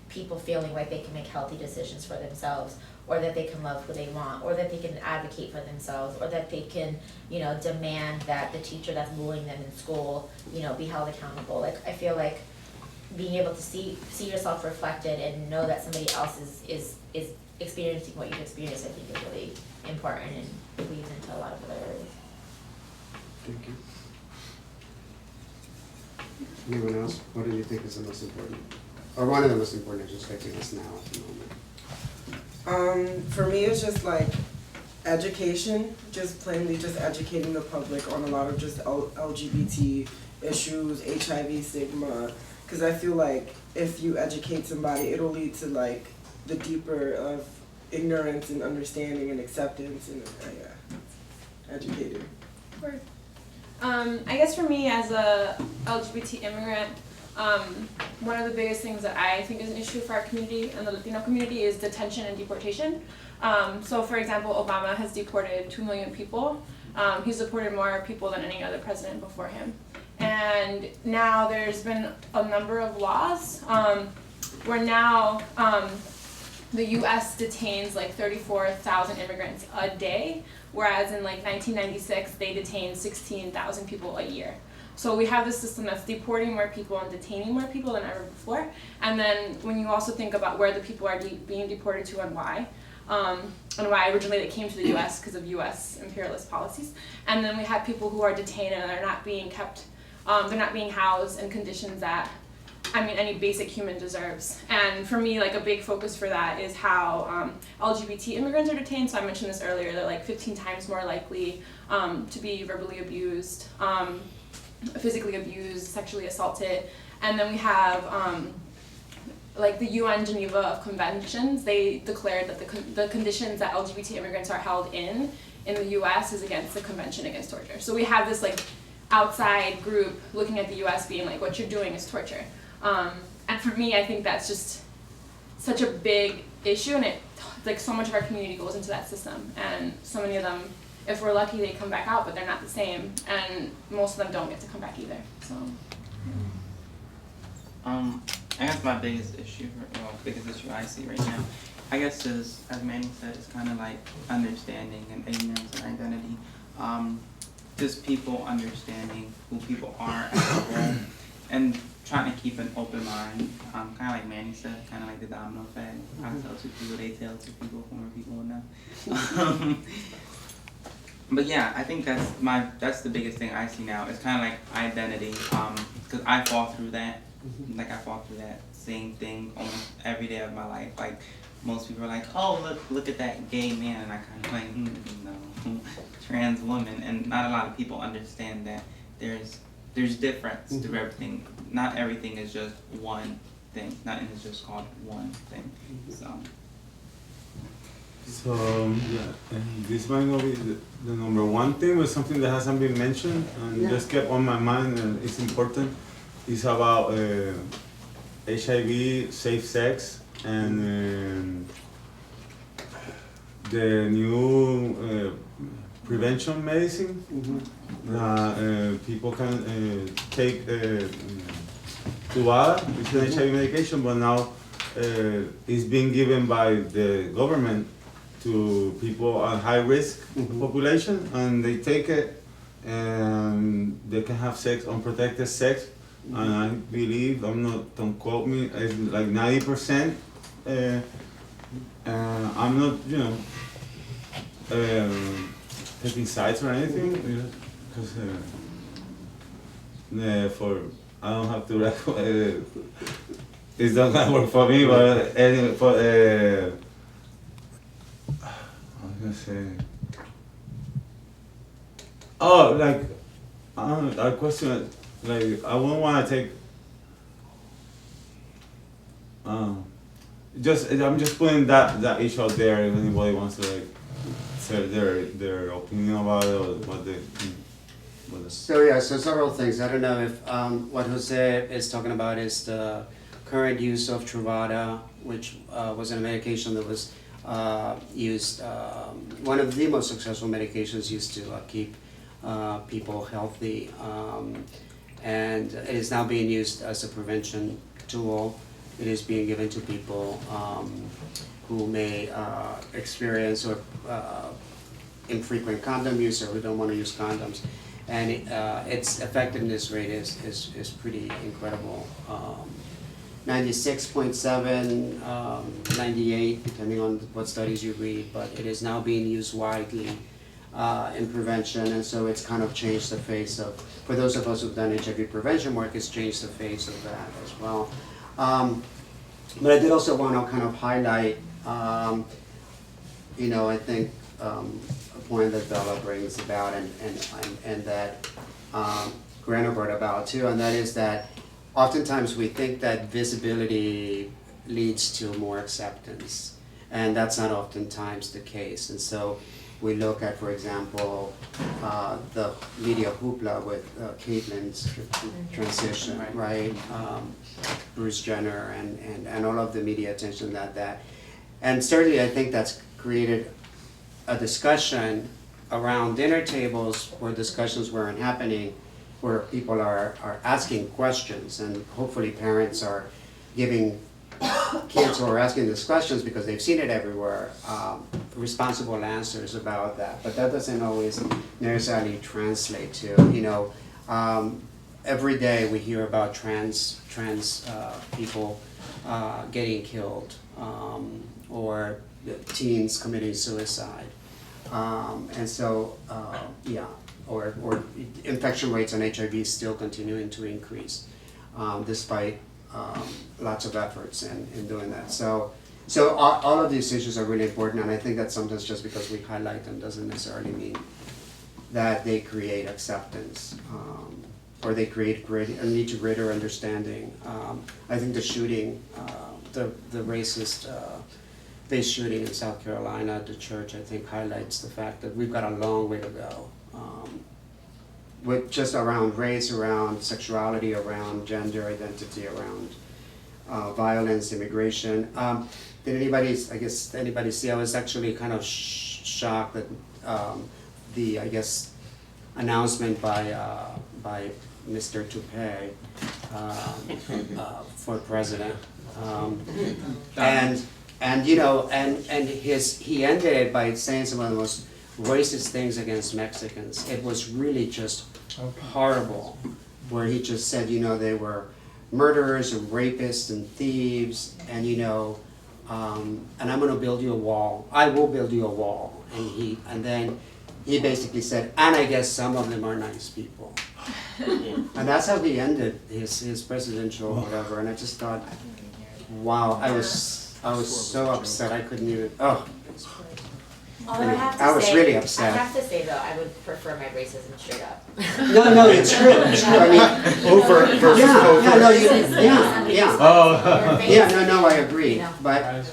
people feeling like they can make healthy decisions for themselves, or that they can love who they want, or that they can advocate for themselves, or that they can, you know, demand that the teacher that's bullying them in school, you know, be held accountable. Like, I feel like being able to see yourself reflected and know that somebody else is experiencing what you've experienced, I think is really important and leads into a lot of other areas. Thank you. Anyone else? What do you think is the most important? Or one of the most important issues affecting us now at the moment? For me, it's just like education, just plainly just educating the public on a lot of just LGBT issues, HIV stigma, because I feel like if you educate somebody, it'll lead to like the deeper of ignorance and understanding and acceptance, and educating. Word. I guess for me as a LGBT immigrant, one of the biggest things that I think is an issue for our community and the Latino community is detention and deportation. So for example, Obama has deported 2 million people. He's deported more people than any other president before him. And now there's been a number of laws where now the US detains like 34,000 immigrants a day, whereas in like 1996 they detained 16,000 people a year. So we have this system that's deporting more people and detaining more people than ever before. And then when you also think about where the people are being deported to and why originally they came to the US because of US imperialist policies. And then we have people who are detained and they're not being kept, they're not being housed in conditions that, I mean, any basic human deserves. And for me, like a big focus for that is how LGBT immigrants are detained. So I mentioned this earlier, they're like 15 times more likely to be verbally abused, physically abused, sexually assaulted. And then we have like the UN Geneva Conventions. They declared that the conditions that LGBT immigrants are held in the US is against the Convention Against Torture. So we have this like outside group looking at the US being like, what you're doing is torture. And for me, I think that's just such a big issue, and it like so much of our community goes into that system, and so many of them, if we're lucky, they come back out, but they're not the same, and most of them don't get to come back either. So I guess my biggest issue I see right now, I guess is, as Manny said, it's kind of like understanding and ignorance and identity. Just people understanding who people are as a whole, and trying to keep an open mind, kind of like Manny said, kind of like the domino effect. I tell two people, they tell two people, more people will know. But yeah, I think that's the biggest thing I see now. It's kind of like identity, because I fall through that. Like I fall through that same thing almost every day of my life. Like most people are like, oh look at that gay man, and I kind of like, no, trans woman, and not a lot of people understand that there's difference to everything. Not everything is just one thing. Nothing is just called one thing. So So yeah, and this might not be the number one thing, but something that hasn't been mentioned and just kept on my mind and it's important. Is about HIV, safe sex, and the new prevention medicine. People can take Tuvada, which is an HIV medication, but now it's being given by the government to people at high risk population, and they take it and they can have sex, unprotected sex, and I believe, don't quote me, it's like 90%. I'm not, taking sides or anything, because I don't have to. It's not gonna work for me, but anyway, I was gonna say. Oh, like, I don't know, I question, like, I wouldn't wanna take. I'm just putting that issue out there. If anybody wants to like say their opinion about it or what they. So several things. I don't know if what Jose is talking about is the current use of Truvada, which was a medication that was used, one of the most successful medications used to keep people healthy, and it is now being used as a prevention tool. It is being given to people who may experience or infrequent condom use or who don't want to use condoms. And its effectiveness rate is pretty incredible. 96.7, 98, depending on what studies you read, but it is now being used widely in prevention, and so it's kind of changed the face of, for those of us who've done HIV prevention work, it's changed the face of that as well. But I did also want to kind of highlight, I think a point that Bella brings about and that Guerrero brought about too, and that is that oftentimes we think that visibility leads to more acceptance, and that's not oftentimes the case. And so we look at, for example, the media hoopla with Caitlyn's transition, right? Bruce Jenner and all of the media attention that. And certainly I think that's created a discussion around dinner tables where discussions weren't happening, where people are asking questions, and hopefully parents are giving kids who are asking these questions because they've seen it everywhere, responsible answers about that. But that doesn't always necessarily translate to, every day we hear about trans people getting killed, or teens committing suicide. And so, or infection rates on HIV still continuing to increase, despite lots of efforts in doing that. So all of these issues are really important, and I think that sometimes just because we highlight them doesn't necessarily mean that they create acceptance, or they create a need to greater understanding. I think the shooting, the racist base shooting in South Carolina at the church, I think highlights the fact that we've got a long way to go. With just around race, around sexuality, around gender identity, around violence, immigration. Did anybody see? I was actually kind of shocked that the announcement by Mr. Toupee for president, he ended it by saying some of the most racist things against Mexicans. It was really just horrible, where he just said, they were murderers and rapists and thieves, and and I'm going to build you a wall. I will build you a wall. And then he basically said, and I guess some of them are nice people. And that's how he ended his presidential whatever. And I just thought, wow, I was so upset I couldn't even. Although I was really upset. I have to say though, I would prefer my racism straight up. No, it's true. It's true. I mean, Over versus over. I agree. But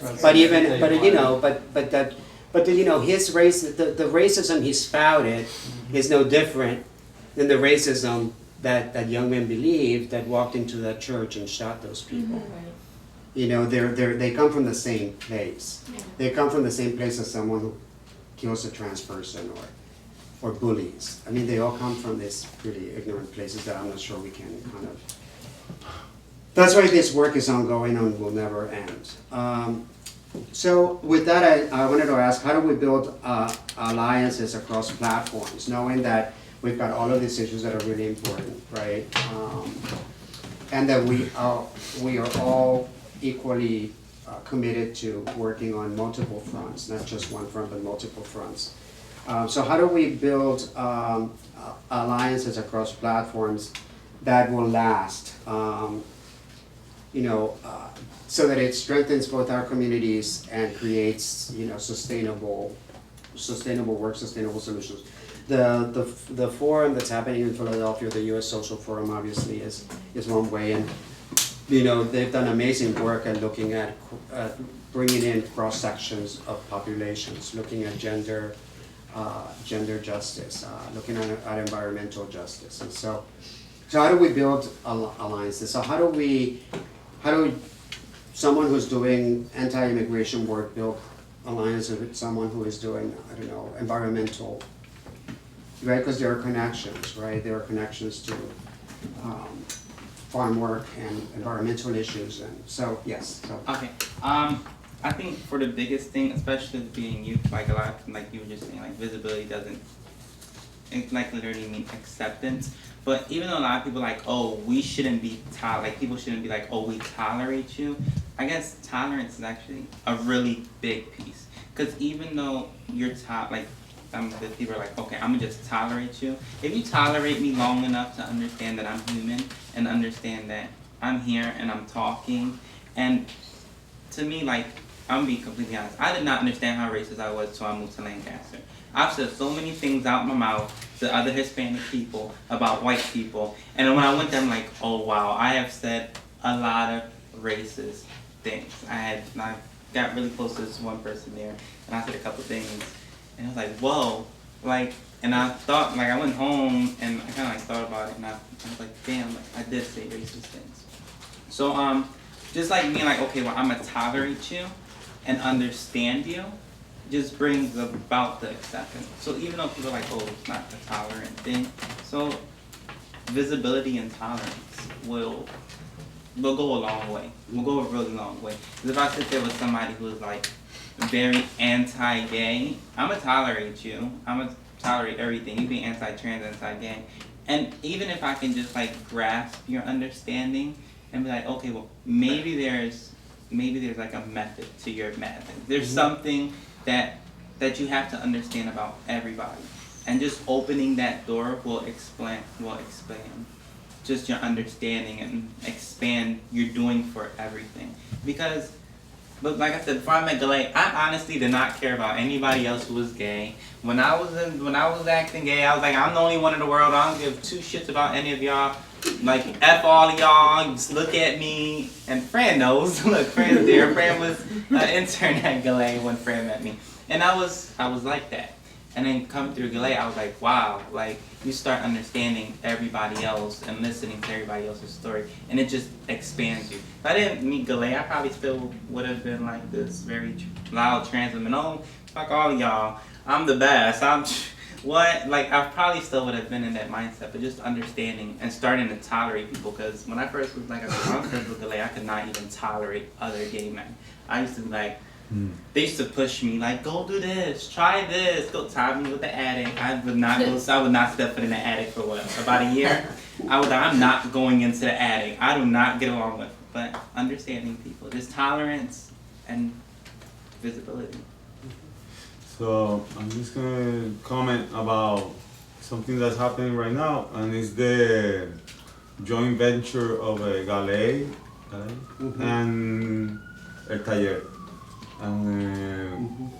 But you know, his race, the racism he spouted is no different than the racism that young men believed that walked into that church and shot those people. Right. You know, they come from the same place. They come from the same place as someone who kills a trans person or bullies. I mean, they all come from these pretty ignorant places that I'm not sure we can kind of. That's why this work is ongoing and will never end. So with that, I wanted to ask, how do we build alliances across platforms, knowing that we've got all of these issues that are really important, right? And that we are all equally committed to working on multiple fronts, not just one front, but multiple fronts. So how do we build alliances across platforms that will last? So that it strengthens both our communities and creates, sustainable work, sustainable solutions. The forum that's happening in Philadelphia, the U.S. Social Forum, obviously is one way, and they've done amazing work at looking at bringing in cross sections of populations, looking at gender justice, looking at environmental justice, and so how do we build alliances? So how do someone who's doing anti-immigration work build alliances with someone who is doing, environmental, right? Because there are connections, right? There are connections to farm work and environmental issues, and so, yes. So. Okay. I think for the biggest thing, especially being youth, like a lot, like you were just saying, like visibility doesn't, literally mean acceptance. But even though a lot of people are like, oh, we shouldn't be people shouldn't be like, oh, we tolerate you. I guess tolerance is actually a really big piece. Because even though you're the people are like, okay, I'm gonna just tolerate you. If you tolerate me long enough to understand that I'm human and understand that I'm here and I'm talking, and to me, I'm gonna be completely honest, I did not understand how racist I was until I moved to Lancaster. I've said so many things out my mouth to other Hispanic people about white people, and when I went there, I'm like, oh wow, I have said a lot of racist things. I got really close to this one person there, and I said a couple things, and I was like, whoa, and I thought, I went home, and I kind of thought about it, and I was like, damn, I did say racist things. So, just being okay, well, I'm gonna tolerate you and understand you, just brings about the acceptance. So even though people are like, oh, it's not a tolerant thing, so visibility and tolerance will go a long way. Will go a really long way. Because if I sit there with somebody who is very anti-gay, I'm gonna tolerate you. I'm gonna tolerate everything. You being anti-trans, anti-gay, and even if I can just grasp your understanding and be like, okay, well, maybe there's a method to your madness. There's something that you have to understand about everybody, and just opening that door will expand just your understanding and expand your doing for everything. But like I said, before I met GALAEI, I honestly did not care about anybody else who was gay. When I was acting gay, I was like, I'm the only one in the world. I don't give two shits about any of y'all. F all of y'all, just look at me. And Fran knows. Look, Fran's there. Fran was an intern at GALAEI when Fran met me. And I was like that. And then coming through GALAEI, I was like, wow, you start understanding everybody else and listening to everybody else's story. And it just expands you. If I didn't meet GALAEI, I probably still would have been this very loud trans woman. Oh, fuck all of y'all. I'm the best. I probably still would have been in that mindset, but just understanding and starting to tolerate people. Because when I first was with GALAEI, I could not even tolerate other gay men. I used to be they used to push me go do this, try this, go tie me with the attic. I would not step foot in the attic for about a year. I'm not going into the attic. I do not get along with it. But understanding people, just tolerance and visibility. So I'm just gonna comment about something that's happening right now, and it's the joint venture of GALAEI and El Taller. And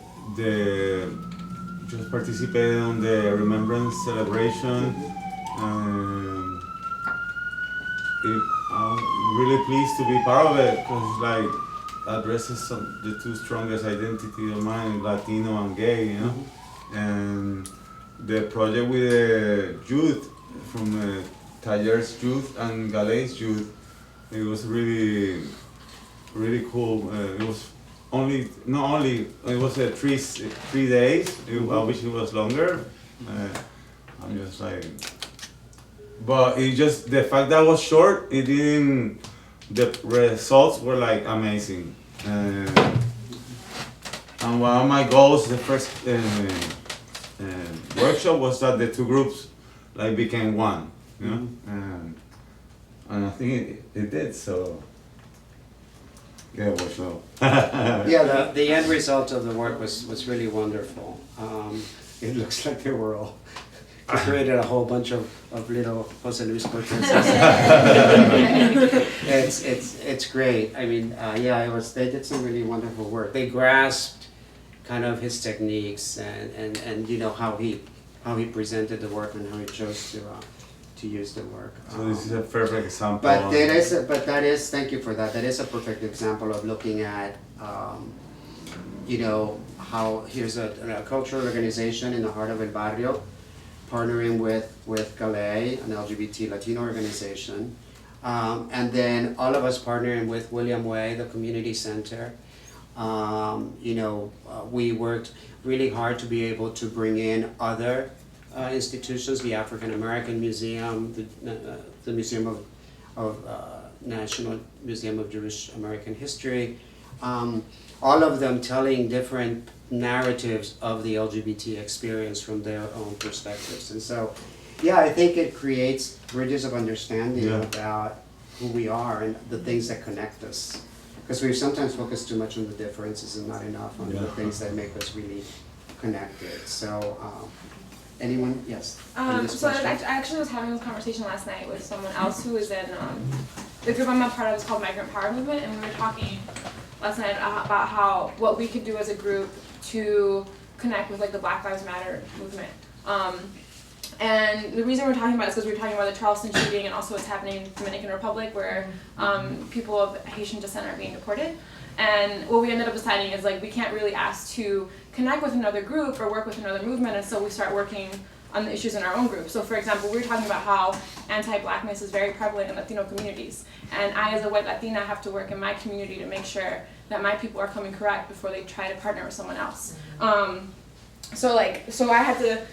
just participated on the remembrance celebration. I'm really pleased to be part of it, because addresses the two strongest identities of mine, Latino and gay, you know. And the project with the youth from Taller's youth and GALAEI's youth, it was really cool. It was it was 3 days. I wish it was longer. I'm just like, but it just, the fact that it was short, it didn't, the results were like amazing. And one of my goals, the first workshop, was that the two groups like became one, you know, and I think it did. So yeah, it was so. Yeah, the end result of the work was really wonderful. It looks like they were all, they created a whole bunch of little José Luis Cortés. It's great. I mean, yeah, they did some really wonderful work. They grasped kind of his techniques and you know how he presented the work and how he chose to use the work. So this is a perfect example. But that is thank you for that. That is a perfect example of looking at you know how here's a cultural organization in the heart of El Barrio, partnering with GALAEI, an LGBT Latino organization, and then all of us partnering with Louie A, the community center. You know, we worked really hard to be able to bring in other institutions, the African American Museum, the Museum of National Museum of Jewish American History, all of them telling different narratives of the LGBT experience from their own perspectives. And so, yeah, I think it creates bridges of understanding about who we are and the things that connect us. Because we sometimes focus too much on the differences and not enough on the things that make us really connected. So, anyone? Yes. So I actually was having this conversation last night with someone else who was in the group I'm a part of is called Migrant Power Movement, and we were talking last night about how what we could do as a group to connect with like the Black Lives Matter movement. And the reason we're talking about it is because we're talking about the Charleston shooting and also what's happening in the Dominican Republic where people of Haitian descent are being deported. And what we ended up deciding is like we can't really ask to connect with another group or work with another movement until we start working on the issues in our own group. So for example, we were talking about how anti-Blackness is very prevalent in Latino communities. And I as a white Latina have to work in my community to make sure that my people are coming correct before they try to partner with someone else. So I had to,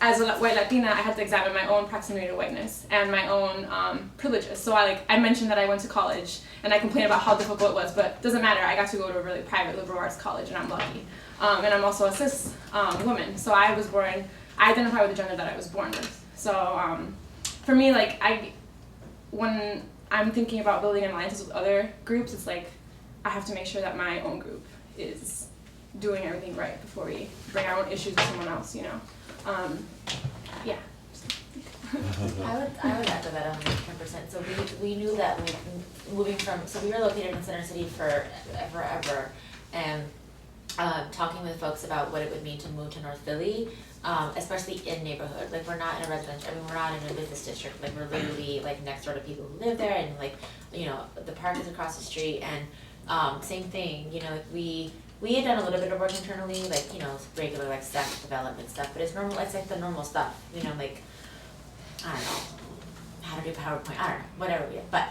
as a white Latina, I had to examine my own proximity to whiteness and my own privileges. So I mentioned that I went to college and I complained about how difficult it was, but it doesn't matter. I got to go to a really private liberal arts college and I'm lucky. And I'm also a cis woman. So I identify with the gender that I was born with. So for me, like when I'm thinking about building alliances with other groups, it's like I have to make sure that my own group is doing everything right before we bring our own issues to someone else, you know. Yeah. I would echo that 100%. So we knew that moving from, so we were located in Center City forever, and talking with folks about what it would mean to move to North Philly, especially in neighborhood. Like we're not in a residential, I mean we're not in a business district, like we're literally like next door to people who live there, and like, you know, the park is across the street, and same thing, you know, like we had done a little bit of work internally, like, you know, regular like staff development stuff, but it's normal, it's like the normal stuff, you know, like, I don't know, how to do PowerPoint, I don't know, whatever we did, but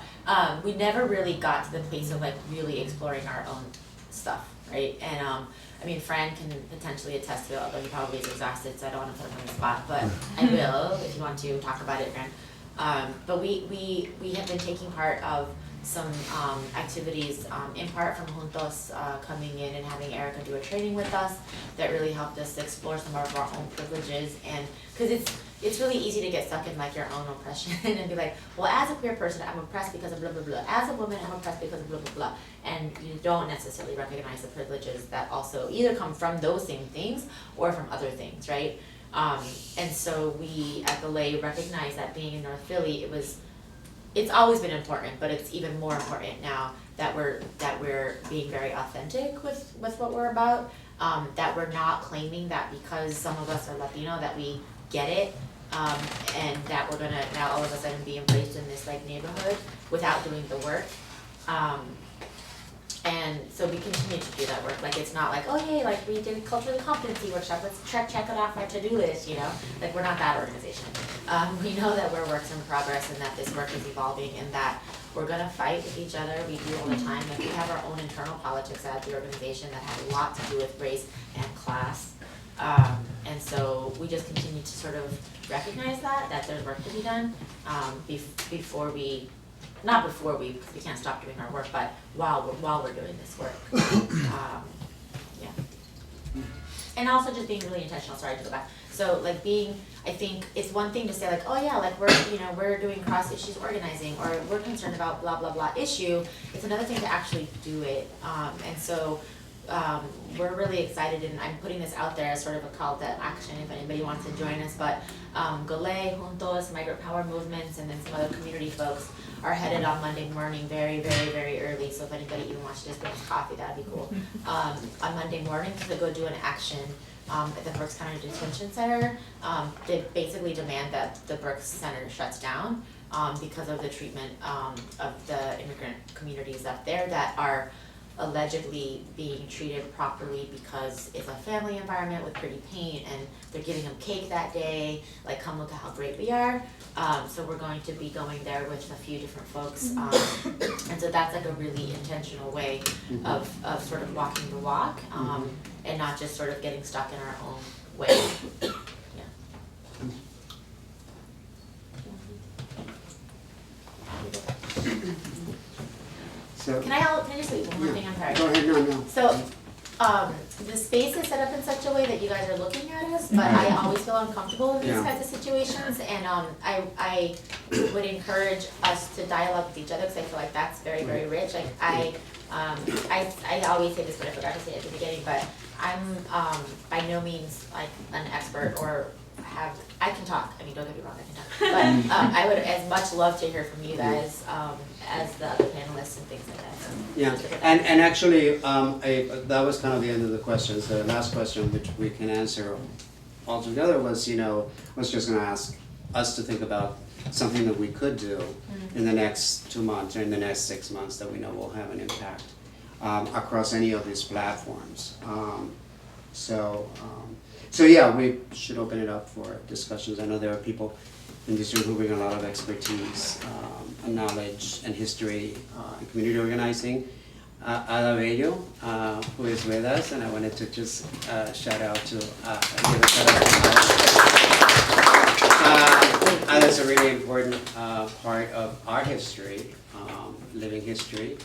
we never really got to the place of like really exploring our own stuff, right? And I mean, Fran can potentially attest to it, although he probably is exhausted, so I don't want to put him on the spot, but I will if you want to talk about it, Fran. But we have been taking part of some activities, in part from Juntos coming in and having Erika do a training with us that really helped us explore some of our own privileges, and because it's really easy to get stuck in like your own oppression and be like, well, as a queer person I'm oppressed because of blah blah blah, as a woman I'm oppressed because of blah blah blah, and you don't necessarily recognize the privileges that also either come from those same things or from other things, right? And so we at GALAEI recognize that being in North Philly, it's always been important, but it's even more important now that we're being very authentic with what we're about, that we're not claiming that because some of us are Latino that we get it, and that we're gonna now all of a sudden be embraced in this like neighborhood without doing the work. And so we continue to do that work. Like, it's not like, oh yay, like we did a cultural competency workshop, let's check it off our to-do list, you know? Like, we're not that organization. We know that we're works in progress and that this work is evolving and that we're gonna fight with each other. We do all the time. Like, we have our own internal politics at the organization that have a lot to do with race and class. And so we just continue to sort of recognize that there's work to be done before we, not before we, because we can't stop doing our work, but while we're doing this work. Yeah. And also just being really intentional, sorry to go back. So like I think it's one thing to say like, oh yeah, like we're doing cross issues organizing or we're concerned about blah, blah, blah issue. It's another thing to actually do it. And so we're really excited, and I'm putting this out there as sort of a call to action if anybody wants to join us, but GALAEI, Juntos, Migrant Power Movements, and then some other community folks are headed on Monday morning very, very, very early, so if anybody even wants to just bring us coffee, that'd be cool. On Monday morning to go do an action at the Brooks County Detention Center. They basically demand that the Brooks Center shuts down because of the treatment of the immigrant communities up there that are allegedly being treated properly because it's a family environment with pretty paint and they're giving them cake that day, like come look at how great we are. So we're going to be going there with a few different folks. And so that's like a really intentional way of sort of walking the walk and not just sort of getting stuck in our own way. So, Can I just leave one more thing? I'm sorry. go ahead, no. So, the space is set up in such a way that you guys are looking at us, but I always feel uncomfortable in these kinds of situations, and I would encourage us to dialogue with each other because I feel like that's very, very rich. Like I always say this, but I forgot to say it at the beginning, but I'm by no means like an expert or I can talk. I mean, don't get me wrong, I can talk. But I would as much love to hear from you guys as the other panelists and things like that. So, Yeah, and actually, that was kind of the end of the questions. The last question, which we can answer altogether, was was just going to ask us to think about something that we could do in the next 2 months or in the next 6 months that we know will have an impact across any of these platforms. So yeah, we should open it up for discussions. I know there are people in this room who bring a lot of expertise, and knowledge, and history in community organizing. Ada Bello, who is with us, and I wanted to just shout out to give a shout out to Ada's a really important part of our history, living history,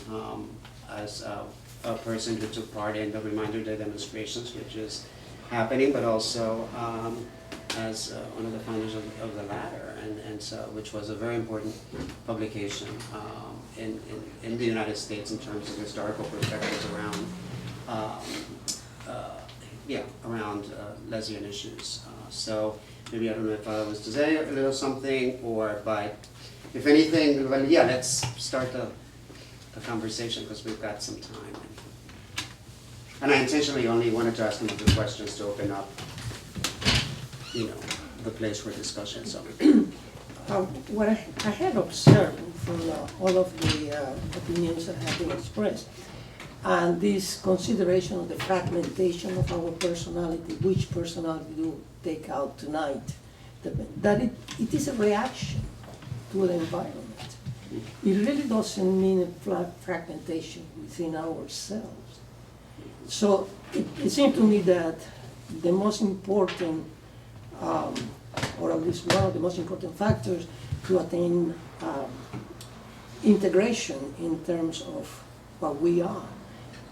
as a person who took part in the Reminder Day demonstrations, which is happening, but also as one of the founders of the latter, and so which was a very important publication in the United States in terms of historical perspectives around around lesbian issues. So maybe I don't know if I was to say a little something, but if anything, well, yeah, let's start the conversation because we've got some time. And I intentionally only wanted to ask them a few questions to open up, the place for discussion. So, what I had observed from all of the opinions that have been expressed, and this consideration of the fragmentation of our personality, which personality do we take out tonight, that it is a reaction to the environment. It really doesn't mean a fragmentation within ourselves. So it seemed to me that the most important, or at least one of the most important factors to attain integration in terms of what we are,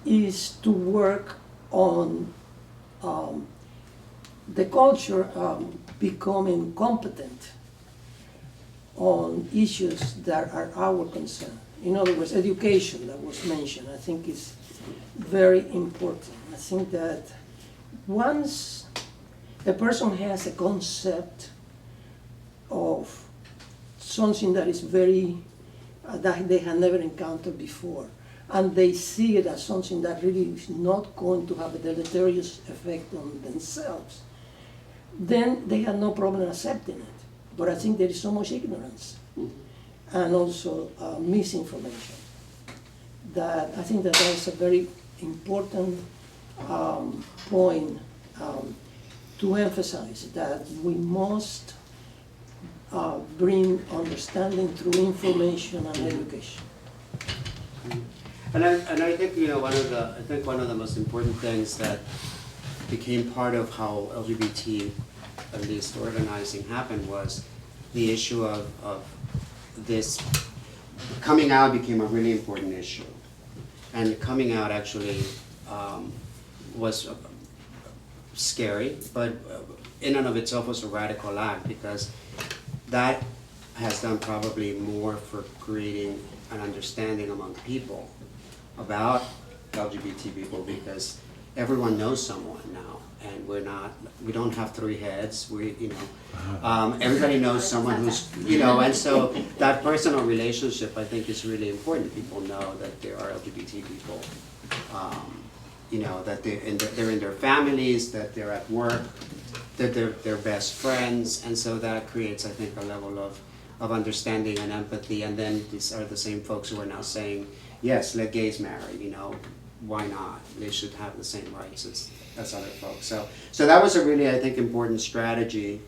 is to work on the culture becoming competent on issues that are our concern. In other words, education that was mentioned, I think is very important. I think that once a person has a concept of something that is very, that they have never encountered before, and they see it as something that really is not going to have a deleterious effect on themselves, then they have no problem accepting it. But I think there is so much ignorance and also misinformation that I think that is a very important point to emphasize, that we must bring understanding through information and education. And I think, you know, one of the most important things that became part of how LGBT, at least organizing, happened was the issue of this coming out became a really important issue. And coming out actually was scary, but in and of itself was a radical act, because that has done probably more for creating an understanding among people about LGBT people, because everyone knows someone now, and we don't have three heads, everybody knows someone who's, and so that personal relationship, I think, is really important. People know that there are LGBT people, that they're in their families, that they're at work, that they're best friends, and so that creates, I think, a level of understanding and empathy. And then these are the same folks who are now saying, yes, let gays marry, why not? They should have the same rights as other folks. So that was a really, I think, important strategy,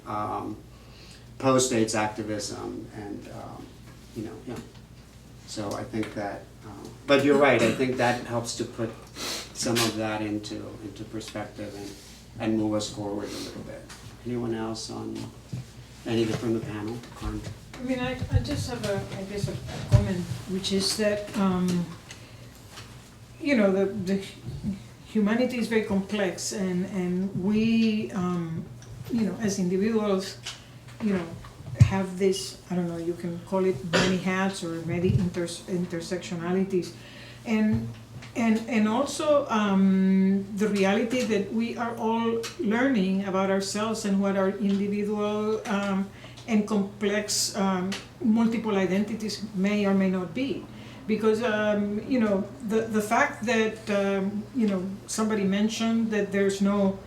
post-AIDS activism, and, yeah. So I think that, but you're right, I think that helps to put some of that into perspective and move us forward a little bit. Anyone else on anything from the panel? I mean, I just have a comment, which is that, the humanity is very complex, and we, as individuals, have this, I don't know, you can call it many hats or many intersectionalities, and also the reality that we are all learning about ourselves and what our individual and complex multiple identities may or may not be. Because, the fact that, somebody mentioned that there's no,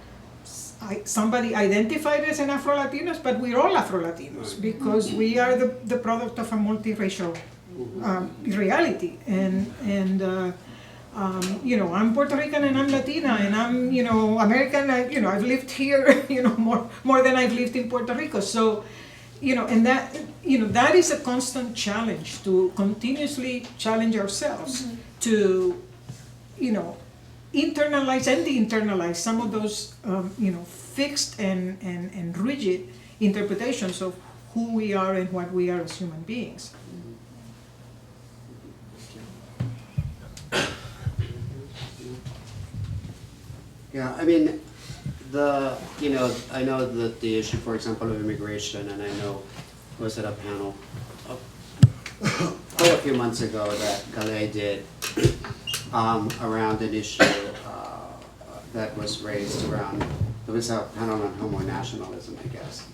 somebody identified as an Afro-Latinos, but we're all Afro-Latinos, because we are the product of a multiracial reality. And I'm Puerto Rican and I'm Latina, and I'm, American, I've lived here, more than I've lived in Puerto Rico. So, and that, that is a constant challenge, to continuously challenge ourselves to, internalize and de-internalize some of those, fixed and rigid interpretations of who we are and what we are as human beings. Yeah, I mean, I know that the issue, for example, of immigration, and I know I was at a panel quite a few months ago that GALAEI did around an issue that was raised around, it was a panel on homo-nationalism, I guess.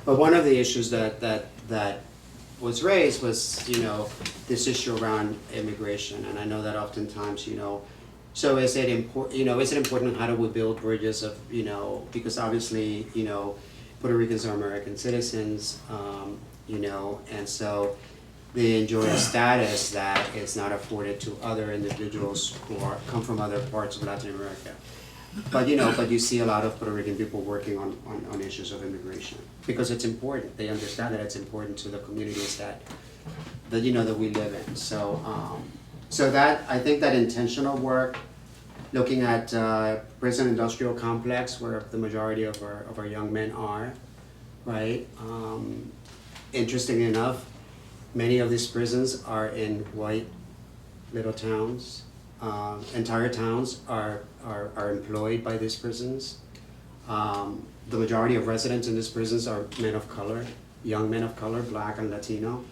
But one of the issues that was raised was, this issue around immigration, and I know that oftentimes, so is it important, how do we build bridges of, because obviously, Puerto Ricans are American citizens, and so they enjoy a status that is not afforded to other individuals who come from other parts of Latin America. But you see a lot of Puerto Rican people working on issues of immigration, because it's important. They understand that it's important to the communities that we live in. So that, I think that intentional work, looking at prison industrial complex, where the majority of our young men are, right? Interestingly enough, many of these prisons are in white little towns. Entire towns are employed by these prisons. The majority of residents in these prisons are men of color, young men of color, Black and Latino.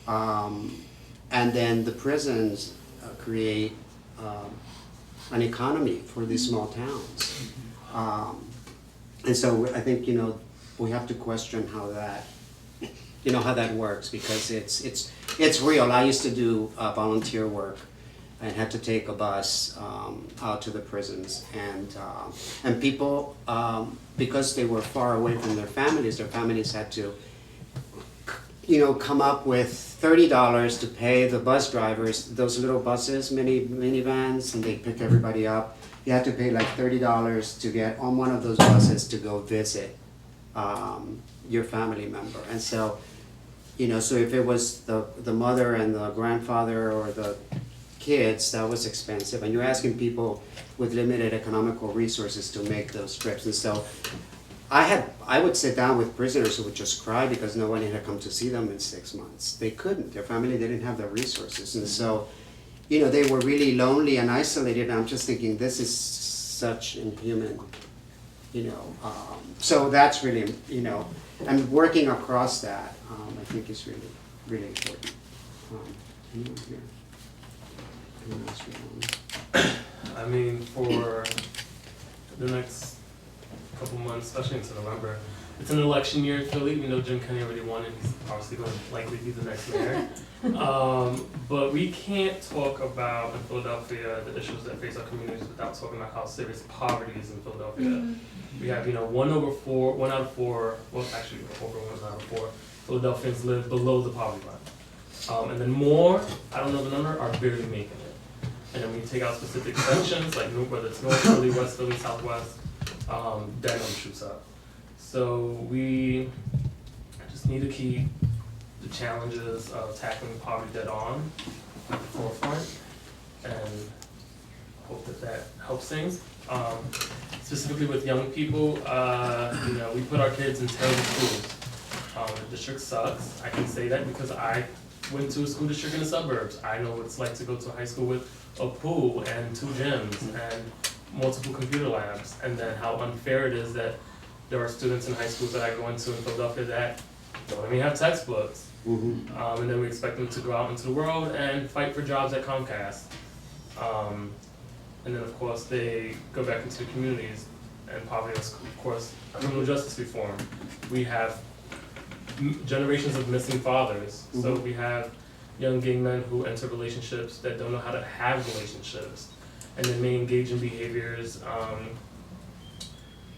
And then the prisons create an economy for these small towns. And so I think, we have to question how that works, because it's real. I used to do volunteer work and had to take a bus out to the prisons, and people, because they were far away from their families had to come up with $30 to pay the bus drivers, those little buses, minivans, and they pick everybody up. You have to pay like $30 to get on one of those buses to go visit your family member. And so, so if it was the mother and the grandfather or the kids, that was expensive. And you're asking people with limited economical resources to make those trips. And so I would sit down with prisoners who would just cry because no one had come to see them in 6 months. They couldn't. Their family didn't have the resources. And so, they were really lonely and isolated. And I'm just thinking, this is such inhuman, so that's really, and working across that, I think is really, really important. Anyone here? Anyone else really want? I mean, for the next couple months, especially into November, it's an election year in Philly. We know Jim Kenney already won, and he's obviously going to likely be the next mayor. But we can't talk about in Philadelphia the issues that face our communities without talking about how serious poverty is in Philadelphia. Mm-hmm. We have, 1 out of 4, well, actually over 1 out of 4 Philadelphians live below the poverty line. And then more, I don't know the number, are barely making it. And then when you take out specific sections, like whether it's North Philly, West Philly, Southwest, that number shoots up. So we just need to keep the challenges of tackling poverty dead on at the forefront, and hope that helps things. Specifically with young people, we put our kids in terrible schools. The district sucks. I can say that because I went to a school district in the suburbs. I know what it's like to go to a high school with a pool and 2 gyms and multiple computer labs, and then how unfair it is that there are students in high schools that I go into in Philadelphia that don't even have textbooks. Mm-hmm. And then we expect them to go out into the world and fight for jobs at Comcast. And then of course they go back into the communities, and poverty is of course criminal justice reform. We have generations of missing fathers. Mm-hmm. So we have young gay men who enter relationships that don't know how to have relationships, and then may engage in behaviors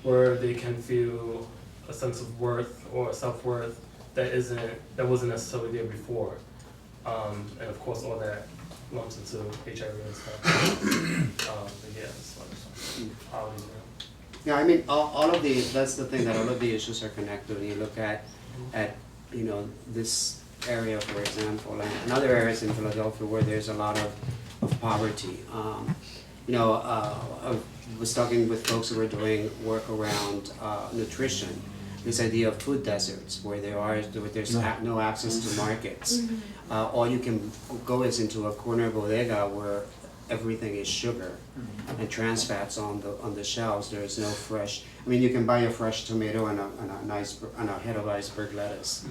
where they can feel a sense of worth or self-worth that wasn't necessarily there before. And of course all that lumps into HIV and stuff. But yeah, it's poverty. Yeah, I mean, all of that's the thing, that all of the issues are connected. When you look at this area, for example, and other areas in Philadelphia where there's a lot of poverty. I was talking with folks who were doing work around nutrition. This idea of food deserts, where there's no access to markets. Mm-hmm. All you can go is into a corner bodega where everything is sugar and trans fats on the shelves. There is no fresh. I mean, you can buy a fresh tomato and a head of iceberg lettuce.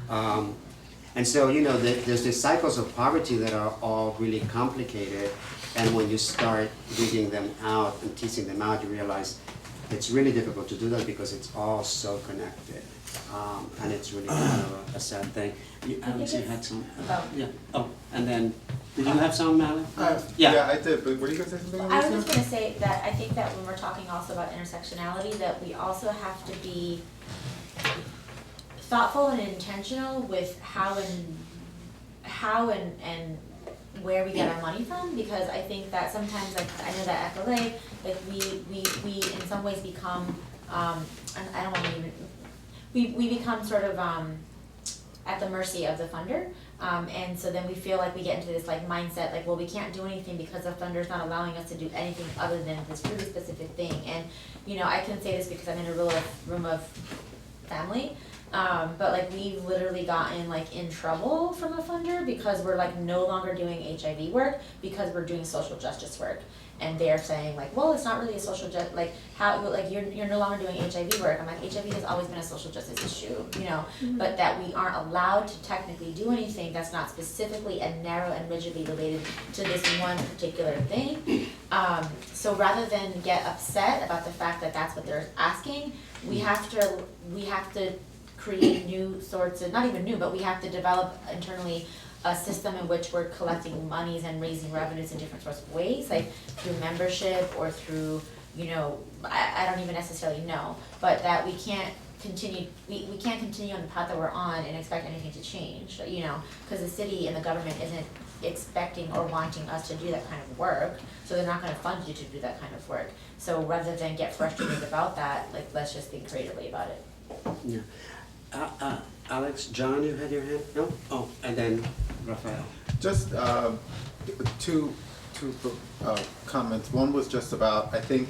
And so, there's these cycles of poverty that are all really complicated. And when you start digging them out and teasing them out, you realize it's really difficult to do that because it's all so connected. And it's really kind of a sad thing. You had some? Yeah. Oh, and then, did you have some, Malin? Yeah, I did, but were you going to say something? I was just going to say that I think that when we're talking also about intersectionality, that we also have to be thoughtful and intentional with how and where we get our money from, because I think that sometimes, like I know that at GALAEI, like we in some ways become and I don't want to even we become sort of at the mercy of the funder, and so then we feel like we get into this like mindset like, well, we can't do anything because the funder's not allowing us to do anything other than this really specific thing. And I can say this because I'm in a room of family. But like we've literally gotten like in trouble from a funder because we're like no longer doing HIV work because we're doing social justice work, and they're saying like, well, it's not really a social like how like you're no longer doing HIV work. I'm like, HIV has always been a social justice issue, mm-hmm. But that we aren't allowed to technically do anything that's not specifically and narrow and rigidly related to this one particular thing. So rather than get upset about the fact that that's what they're asking, we have to create new sorts of, not even new, but we have to develop internally a system in which we're collecting monies and raising revenues in different sorts of ways, like through membership or through, I don't even necessarily know, but that we can't continue, we can't continue on the path that we're on and expect anything to change, you know, because the city and the government isn't expecting or wanting us to do that kind of work, so they're not gonna fund you to do that kind of work. So rather than get frustrated about that, like, let's just think creatively about it. Yeah. Alex, John, you had your hand? No? Oh, and then Rafael. Just two comments. One was just about, I think,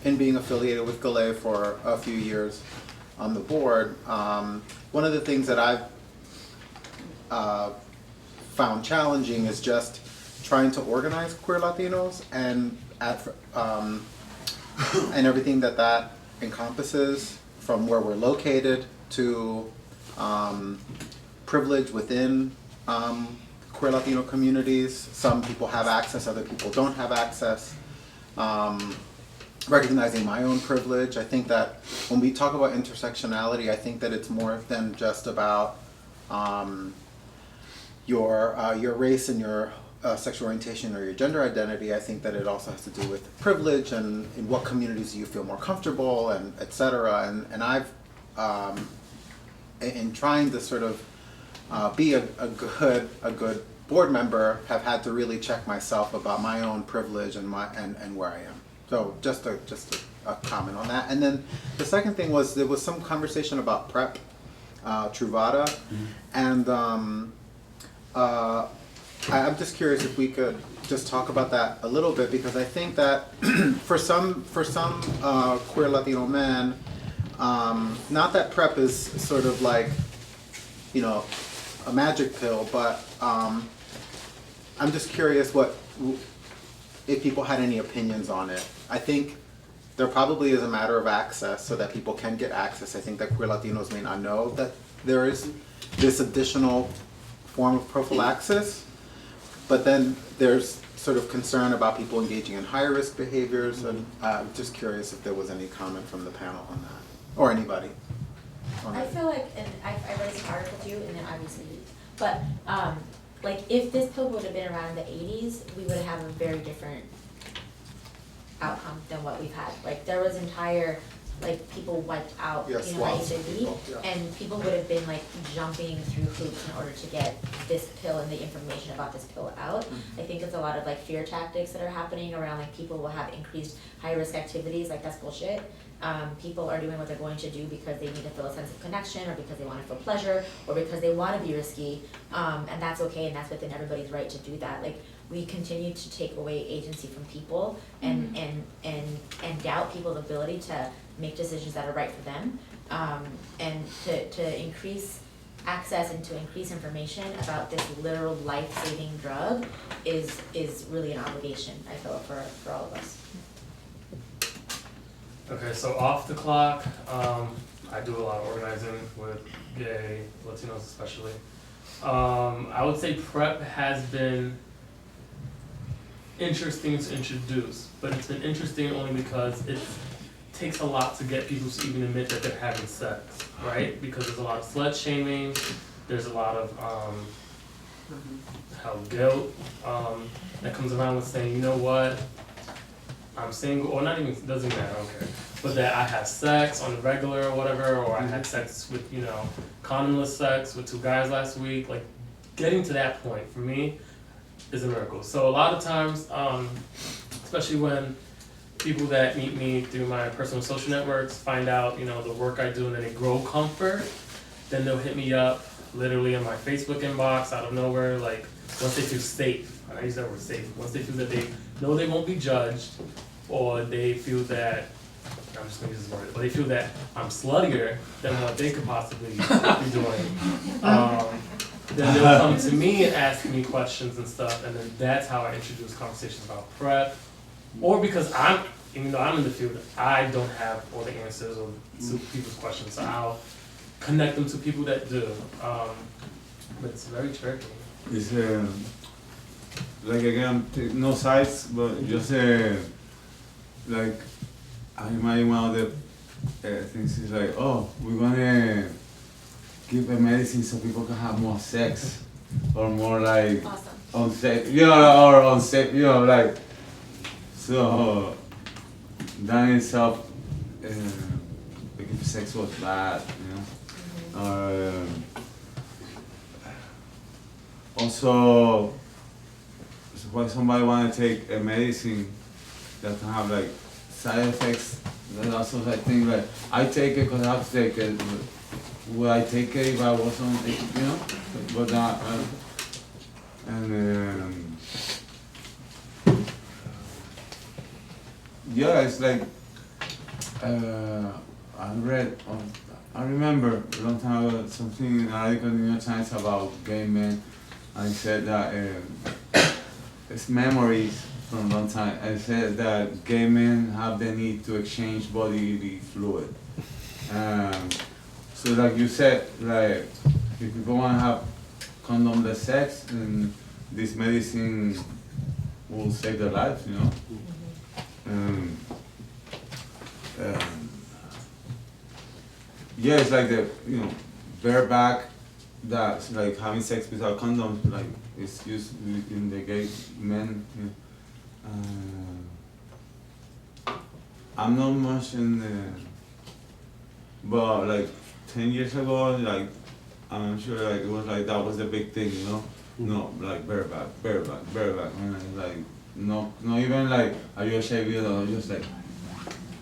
in being affiliated with GALAEI for a few years on the board, one of the things that I've found challenging is just trying to organize queer Latinos and everything that encompasses, from where we're located to privilege within queer Latino communities. Some people have access, other people don't have access. Recognizing my own privilege. I think that when we talk about intersectionality, I think that it's more than just about your race and your sexual orientation or your gender identity. I think that it also has to do with privilege and in what communities do you feel more comfortable, and et cetera. And I've, in trying to sort of be a good board member, have had to really check myself about my own privilege and where I am. So just a comment on that. And then the second thing was, there was some conversation about PrEP, Truvada, and I'm just curious if we could just talk about that a little bit, because I think that for some queer Latino men, not that PrEP is sort of like, you know, a magic pill, but I'm just curious if people had any opinions on it. I think there probably is a matter of access, so that people can get access. I think that queer Latinos may not know that there is this additional form of prophylaxis, but then there's sort of concern about people engaging in high risk behaviors, and I'm just curious if there was any comment from the panel on that, or anybody. I feel like, and I read this article too, and then obviously, but like, if this pill would have been around in the 80s, we would have a very different outcome than what we've had. Like, there was entire, like, people wiped out, Yes, you know, lots of HIV, people, yeah. and people would have been like jumping through hoops in order to get this pill and the information about this pill out. I think it's a lot of like fear tactics that are happening around, like, people will have increased high risk activities, like, that's bullshit. People are doing what they're going to do because they need to feel a sense of connection, or because they want to feel pleasure, or because they want to be risky, and that's okay, and that's within everybody's right to do that. Like, we continue to take away agency from people and doubt people's ability to make decisions that are right for them, and to increase access and to increase information about this literal life-saving drug is really an obligation, I feel, for all of us. Okay, so off the clock, I do a lot of organizing with gay, Latinos especially. I would say PrEP has been interesting to introduce, but it's been interesting only because it takes a lot to get people to even admit that they're having sex, right? Because there's a lot of slut shaming, there's a lot of guilt that comes around with saying, you know what, I'm single, or not even, doesn't matter, I don't care. But that I had sex on the regular or whatever, or I had sex with, you know, condomless sex with 2 guys last week. Like, getting to that point for me is a miracle. So a lot of times, especially when people that meet me through my personal social networks find out, you know, the work I do, and then they grow comfort, then they'll hit me up literally in my Facebook inbox out of nowhere, like, once they feel safe. I use that word safe. Once they feel that they know they won't be judged, or they feel that, I'm just gonna use this word, but they feel that I'm sluttier than what they could possibly be doing. Then they'll come to me and ask me questions and stuff, and then that's how I introduce conversations about PrEP. Or because even though I'm in the field, I don't have all the answers or to people's questions, so I'll connect them to people that do. But it's very tricky. It's like, again, no sides, but just like, I imagine one of the things is like, oh, we're gonna give a medicine so people can have more sex, or more like unsafe, you know, or unsafe, you know, like, so that in itself like if sex was bad, you know. Also, why somebody want to take a medicine that can have like side effects. That's also I think like I take it because I have to take it. Would I take it if I wasn't, you know? But not. Yeah, it's like I remember a long time ago something in an article in the New York Times about gay men. I said that it's memories from a long time. I said that gay men have the need to exchange bodily fluid. So like you said, like if people want to have condomless sex, then this medicine will save their lives, you know. Yeah, it's like the bareback. That's like having sex without condoms. Like it's used in the gay men. You know. I'm not much in the, but like 10 years ago, like I'm sure like it was like that was the big thing, you know. No, like bareback. And like not even like are you HIV or just like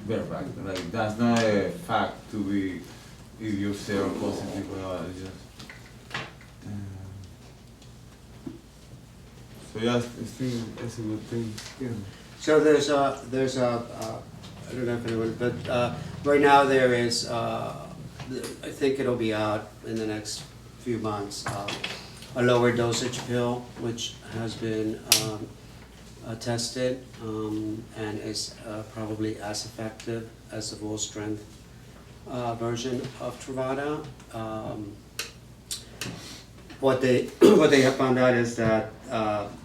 bareback. Like that's not a fact to be if you say or positive or it's just. So yeah, I think that's a good thing. Yeah. So there's a I don't know if anyone, but right now there is I think it'll be out in the next few months. A lower dosage pill, which has been tested and is probably as effective as the full strength version of Truvada. What they have found out is that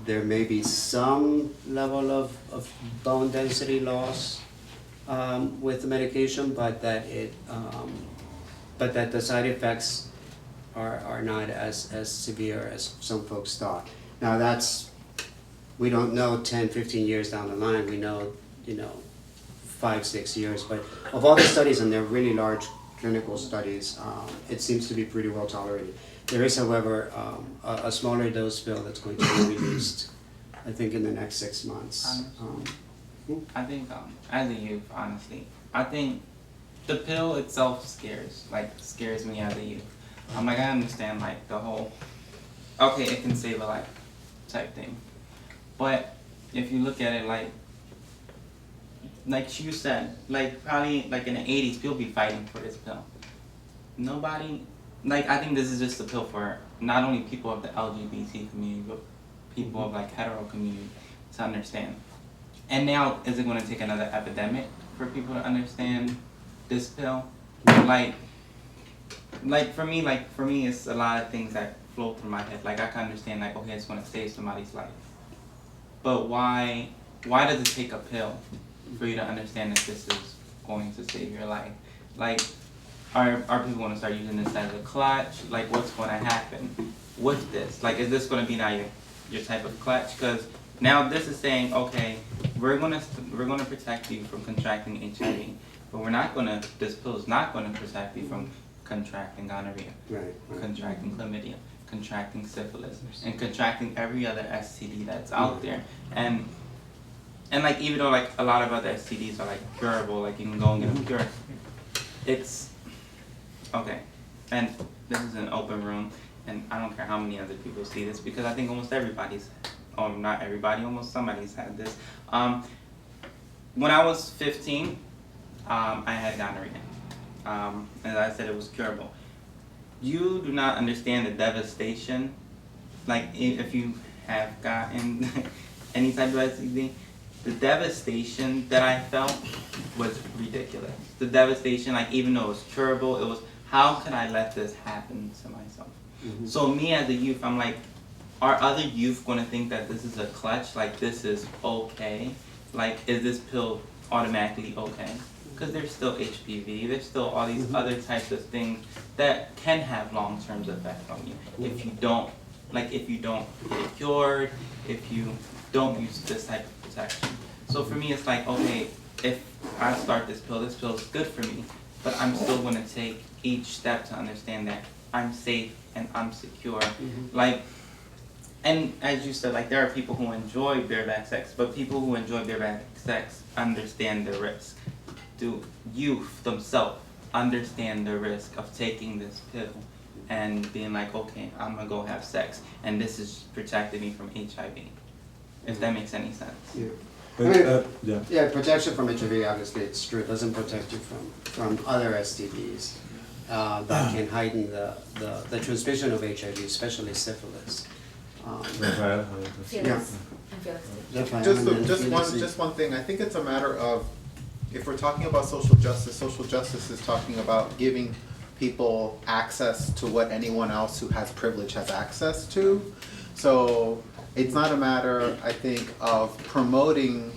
there may be some level of bone density loss with the medication, but that the side effects are not as severe as some folks thought. Now we don't know 10, 15 years down the line. We know 5, 6 years, but of all the studies, and they're really large clinical studies, it seems to be pretty well tolerated. There is, however, a smaller dose pill that's going to be released, I think, in the next 6 months. I think, as a youth, honestly, I think the pill itself scares me as a youth. I understand, like, the whole, okay, it can save a life type thing. But if you look at it, like you said, like, probably, like, in the 80s, people be fighting for this pill. Nobody, like, I think this is just a pill for not only people of the LGBT community, but people of, like, hetero community to understand. And now, is it going to take another epidemic for people to understand this pill? Like for me, it's a lot of things that flow through my head. Like, I can understand, like, okay, it's going to save somebody's life. But why does it take a pill for you to understand that this is going to save your life? Like, are people going to start using this as a clutch? Like, what's going to happen with this? Like, is this going to be now your type of clutch? Because now this is saying, okay, we're gonna protect you from contracting HIV, but this pill is not gonna protect you from contracting gonorrhea, Right. contracting chlamydia, contracting syphilis, and contracting every other STD that's out there. And like, even though like a lot of other STDs are like curable, like you can go and get them cured, it's okay. And this is an open room, and I don't care how many other people see this, because I think almost everybody's, or not everybody, almost somebody's had this. When I was 15, I had gonorrhea. As I said, it was curable. You do not understand the devastation, like if you have gotten any type of STD, the devastation that I felt was ridiculous. The devastation, like, even though it was curable, it was, how could I let this happen to myself? Mm-hmm. So me as a youth, I'm like, are other youth going to think that this is a clutch, like this is okay? Like, is this pill automatically okay? Because there's still HPV, there's still all these other types of things that can have long-term effects on you if you don't get it cured, if you don't use this type of protection. So for me, it's like, okay, if I start this pill is good for me, but I'm still gonna take each step to understand that I'm safe and I'm secure. Like, and as you said, like there are people who enjoy bareback sex, but people who enjoy bareback sex understand the risk. Do youth themselves understand the risk of taking this pill and being like, okay, I'm gonna go have sex, and this is protecting me from HIV, if that makes any sense. Yeah. But, I mean, yeah. Yeah, protection from HIV, obviously, it's true, it doesn't protect you from other STDs that can heighten the transmission of HIV, especially syphilis. Rafael, Felix, and Felix. Just one thing, I think it's a matter of, if we're talking about social justice is talking about giving people access to what anyone else who has privilege has access to. So it's not a matter, I think, of promoting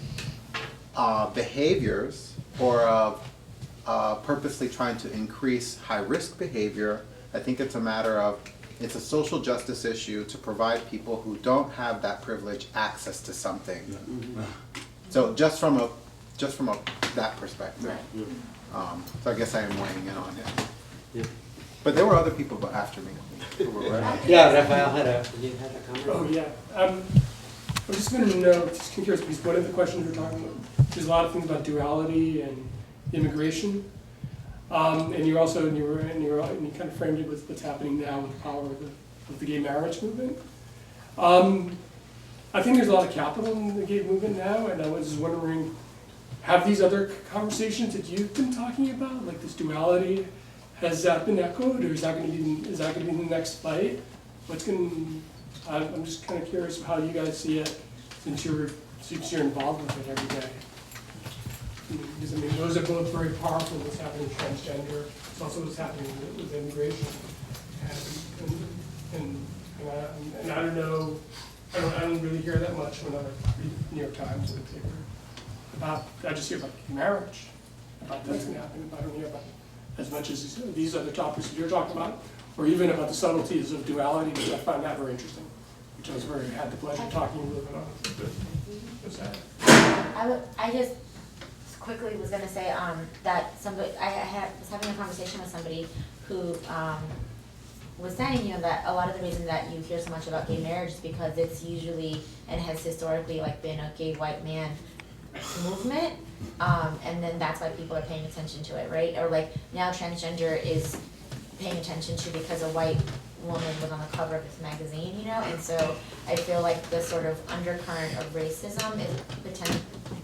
behaviors or of purposely trying to increase high-risk behavior. I think it's a matter of, it's a social justice issue to provide people who don't have that privilege access to something. So just from that perspective. So I guess I am weighing in on it. Yeah. But there were other people after me who were right. Yeah, Rafael had a comment? Oh, yeah. I'm just going to know, just curious, because one of the questions we're talking about, there's a lot of things about duality and immigration. And you also, and you kind of framed it with what's happening now with the power of the gay marriage movement. I think there's a lot of capital in the gay movement now, and I was just wondering, have these other conversations that you've been talking about, like this duality, has that been echoed, or is that going to be the next fight? I'm just kind of curious how you guys see it, since you're involved with it every day. Because I mean, those are both very powerful. What's happening with transgender, it's also what's happening with immigration, and I don't know. I don't really hear that much when I read New York Times or the paper about. I just hear about marriage, about that's going to happen. But I don't hear about as much as these other topics that you're talking about, or even about the subtleties of duality, which I find that very interesting. Which I had the pleasure of talking a little bit on. What's that? I just quickly was gonna say that somebody was having a conversation with somebody who was saying, you know, that a lot of the reason that you hear so much about gay marriage is because it's usually and has historically like been a gay white man movement, and then that's why people are paying attention to it, right? Or like now transgender is paying attention to because a white woman was on the cover of this magazine, you know, and so I feel like the sort of undercurrent of racism is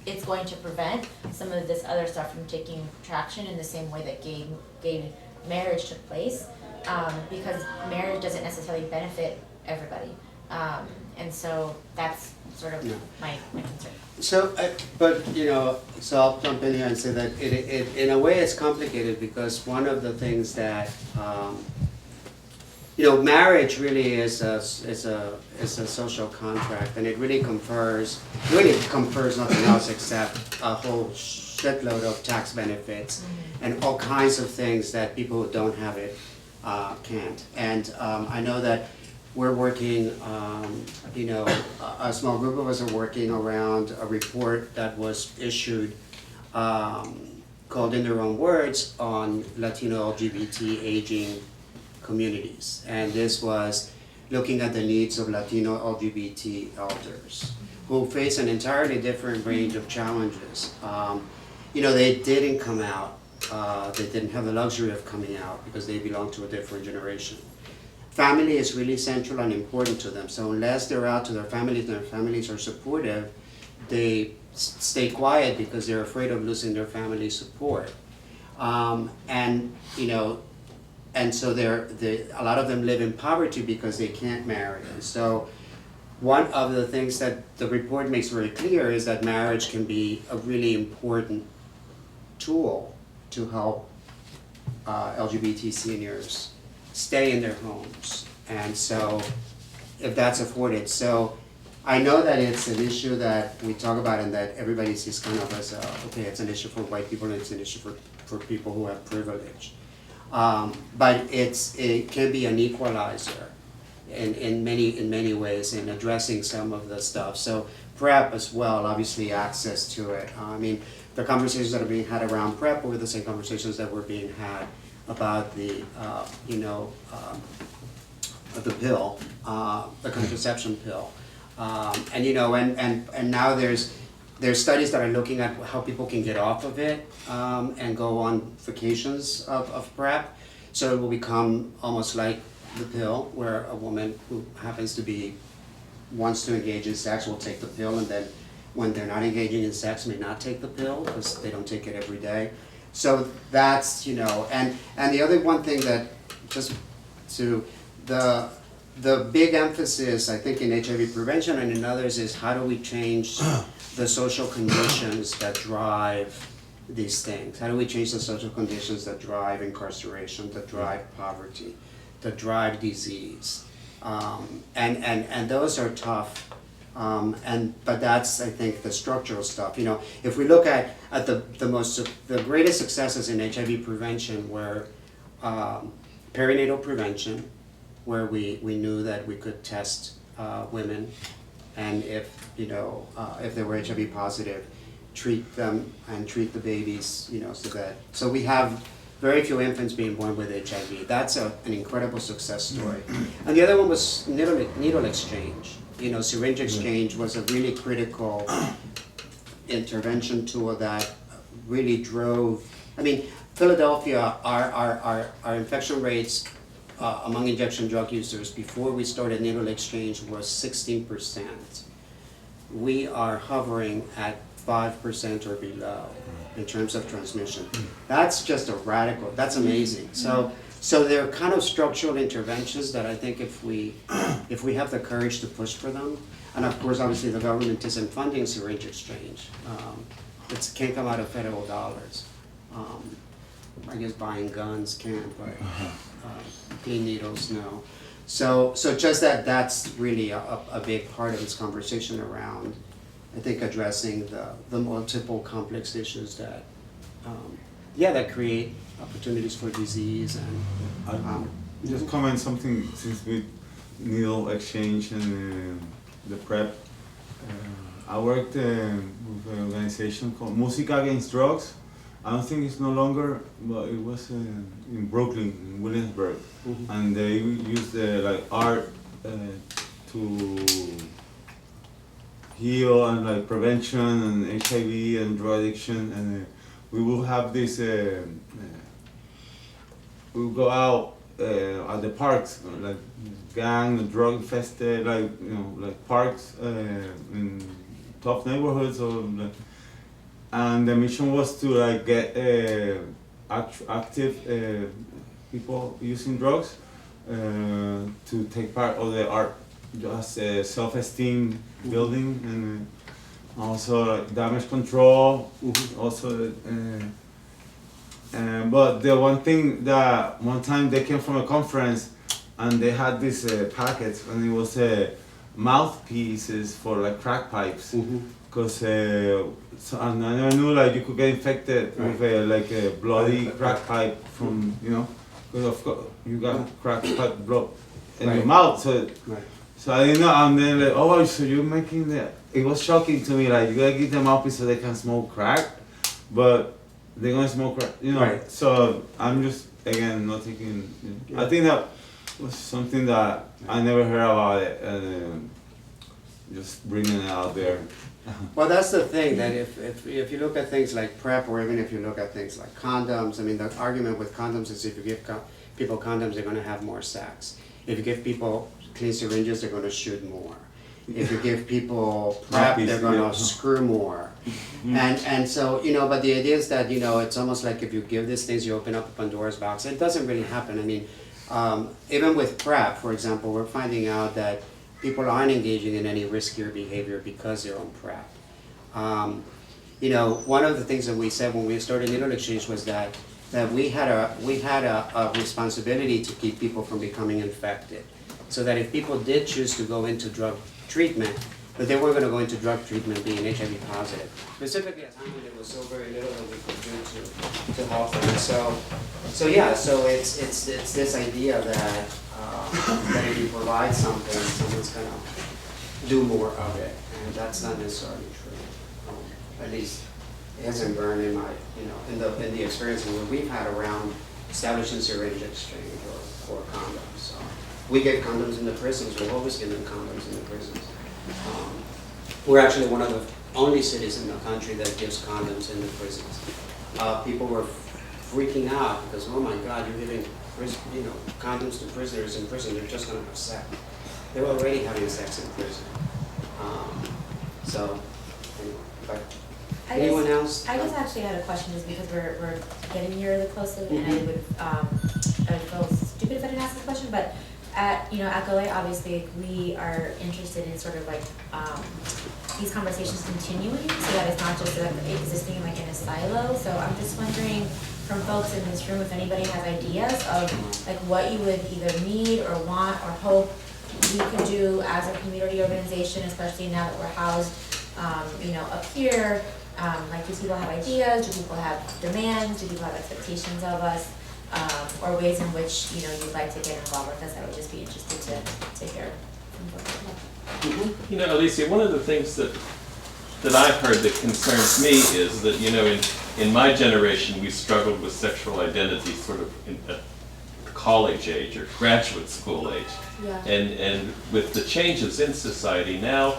it's going to prevent some of this other stuff from taking traction in the same way that gay marriage took place, because marriage doesn't necessarily benefit everybody, and so that's sort of my concern. So, but you know, so I'll jump in here and say that it in a way it's complicated because one of the things that you know, marriage really is a social contract, and it really confers nothing else except a whole shitload of tax benefits and all kinds of things that people who don't have it can't. And I know that we're working, you know, a small group of us are working around a report that was issued called In Their Own Words on Latino LGBT aging communities. And this was looking at the needs of Latino LGBT elders who face an entirely different range of challenges. You know, they didn't come out, they didn't have the luxury of coming out because they belong to a different generation. Family is really central and important to them, so unless they're out to their families and their families are supportive, they stay quiet because they're afraid of losing their family support. And you know, and so a lot of them live in poverty because they can't marry. And so one of the things that the report makes very clear is that marriage can be a really important tool to help LGBT seniors stay in their homes. And so if that's afforded. So I know that it's an issue that we talk about and that everybody sees kind of as okay, it's an issue for white people and it's an issue for people who have privilege. But it can be an equalizer in many ways in addressing some of the stuff. So PrEP as well, obviously access to it. I mean, the conversations that are being had around PrEP were the same conversations that were being had about the, the pill, the contraception pill. And now there's studies that are looking at how people can get off of it and go on vacations of PrEP. So it will become almost like the pill, where a woman who happens to wants to engage in sex will take the pill, and then when they're not engaging in sex may not take the pill because they don't take it every day. So that's, and the other one thing that just to the big emphasis, I think, in HIV prevention and in others is how do we change the social conditions that drive these things? How do we change the social conditions that drive incarceration, that drive poverty, that drive disease? And those are tough. But that's, I think, the structural stuff. If we look at the greatest successes in HIV prevention were perinatal prevention, where we knew that we could test women, and if they were HIV positive, treat them and treat the babies, so we have very few infants being born with HIV. That's an incredible success story. And the other one was needle exchange. Syringe exchange was a really critical intervention tool that really drove. I mean, Philadelphia, our infection rates among injection drug users before we started needle exchange was 16%. We are hovering at 5% or below in terms of transmission. That's just that's amazing. So there are kind of structural interventions that I think if we have the courage to push for them, and of course obviously the government isn't funding syringe exchange. It can't come out of federal dollars. I guess buying guns can, but clean needles, no. So just that's really a big part of this conversation around, I think, addressing the multiple complex issues that that create opportunities for disease and just comment something since we needle exchange and the PrEP. I worked with an organization called Música Against Drugs. I don't think it's no longer, but it was in Brooklyn, in Williamsburg, and they used art to heal and prevention and HIV and drug addiction, and we will have this. We will go out at the parks, like gang, drug infested, parks in tough neighborhoods and the mission was to get active people using drugs to take part of the art, just self-esteem building, and also damage control. Also, but the one thing that one time they came from a conference and they had these packets, and it was mouthpieces for crack pipes. Because and I never knew you could get infected with a bloody crack pipe from because of course you got crack pipe blood in your mouth. So I didn't know, and then so you're making that. It was shocking to me. You gotta give them mouthpiece so they can smoke crack, but they're gonna smoke crack. So I'm just again not taking. I think that was something that I never heard about it, and just bringing it out there. Well, that's the thing, that if you look at things like PrEP, or even if you look at things like condoms, I mean, the argument with condoms is if you give people condoms, they're going to have more sex. If you give people clean syringes, they're going to shoot more. If you give people PrEP, they're going to screw more. And so, but the idea is that, it's almost like if you give these things, you open up a Pandora's box. It doesn't really happen. I mean, even with PrEP, for example, we're finding out that people aren't engaging in any riskier behavior because they're on PrEP. One of the things that we said when we started needle exchange was that we had a responsibility to keep people from becoming infected, so that if people did choose to go into drug treatment, that they weren't going to go into drug treatment being HIV positive. Specifically at the time, there was so very little that we could do to help them. So it's this idea that if you provide something, someone's going to do more of it, and that's not necessarily true. At least hasn't burned in my, in the experiences that we've had around establishing syringe exchange or condoms. We get condoms in the prisons. We've always given condoms in the prisons. We're actually one of the only cities in the country that gives condoms in the prisons. People were freaking out because, oh my God, you're giving condoms to prisoners in prison. They're just going to have sex. They were already having sex in prison. So, anyway, but anyone else? I just actually had a question, just because we're getting really close to it, and I would feel stupid if I didn't ask this question, but at GALAEI, obviously, we are interested in sort of like these conversations continuing, so that it's not just existing in a silo. So I'm just wondering from folks in this room if anybody has ideas of what you would either need or want or hope we could do as a community organization, especially now that we're housed, up here. Do people have ideas? Do people have demands? Do people have expectations of us? Or ways in which you'd like to get involved with us? I would just be interested to hear from folks. Elicia, one of the things that I've heard that concerns me is that in my generation we struggled with sexual identity sort of at college age or graduate school age. Yeah. And with the changes in society now,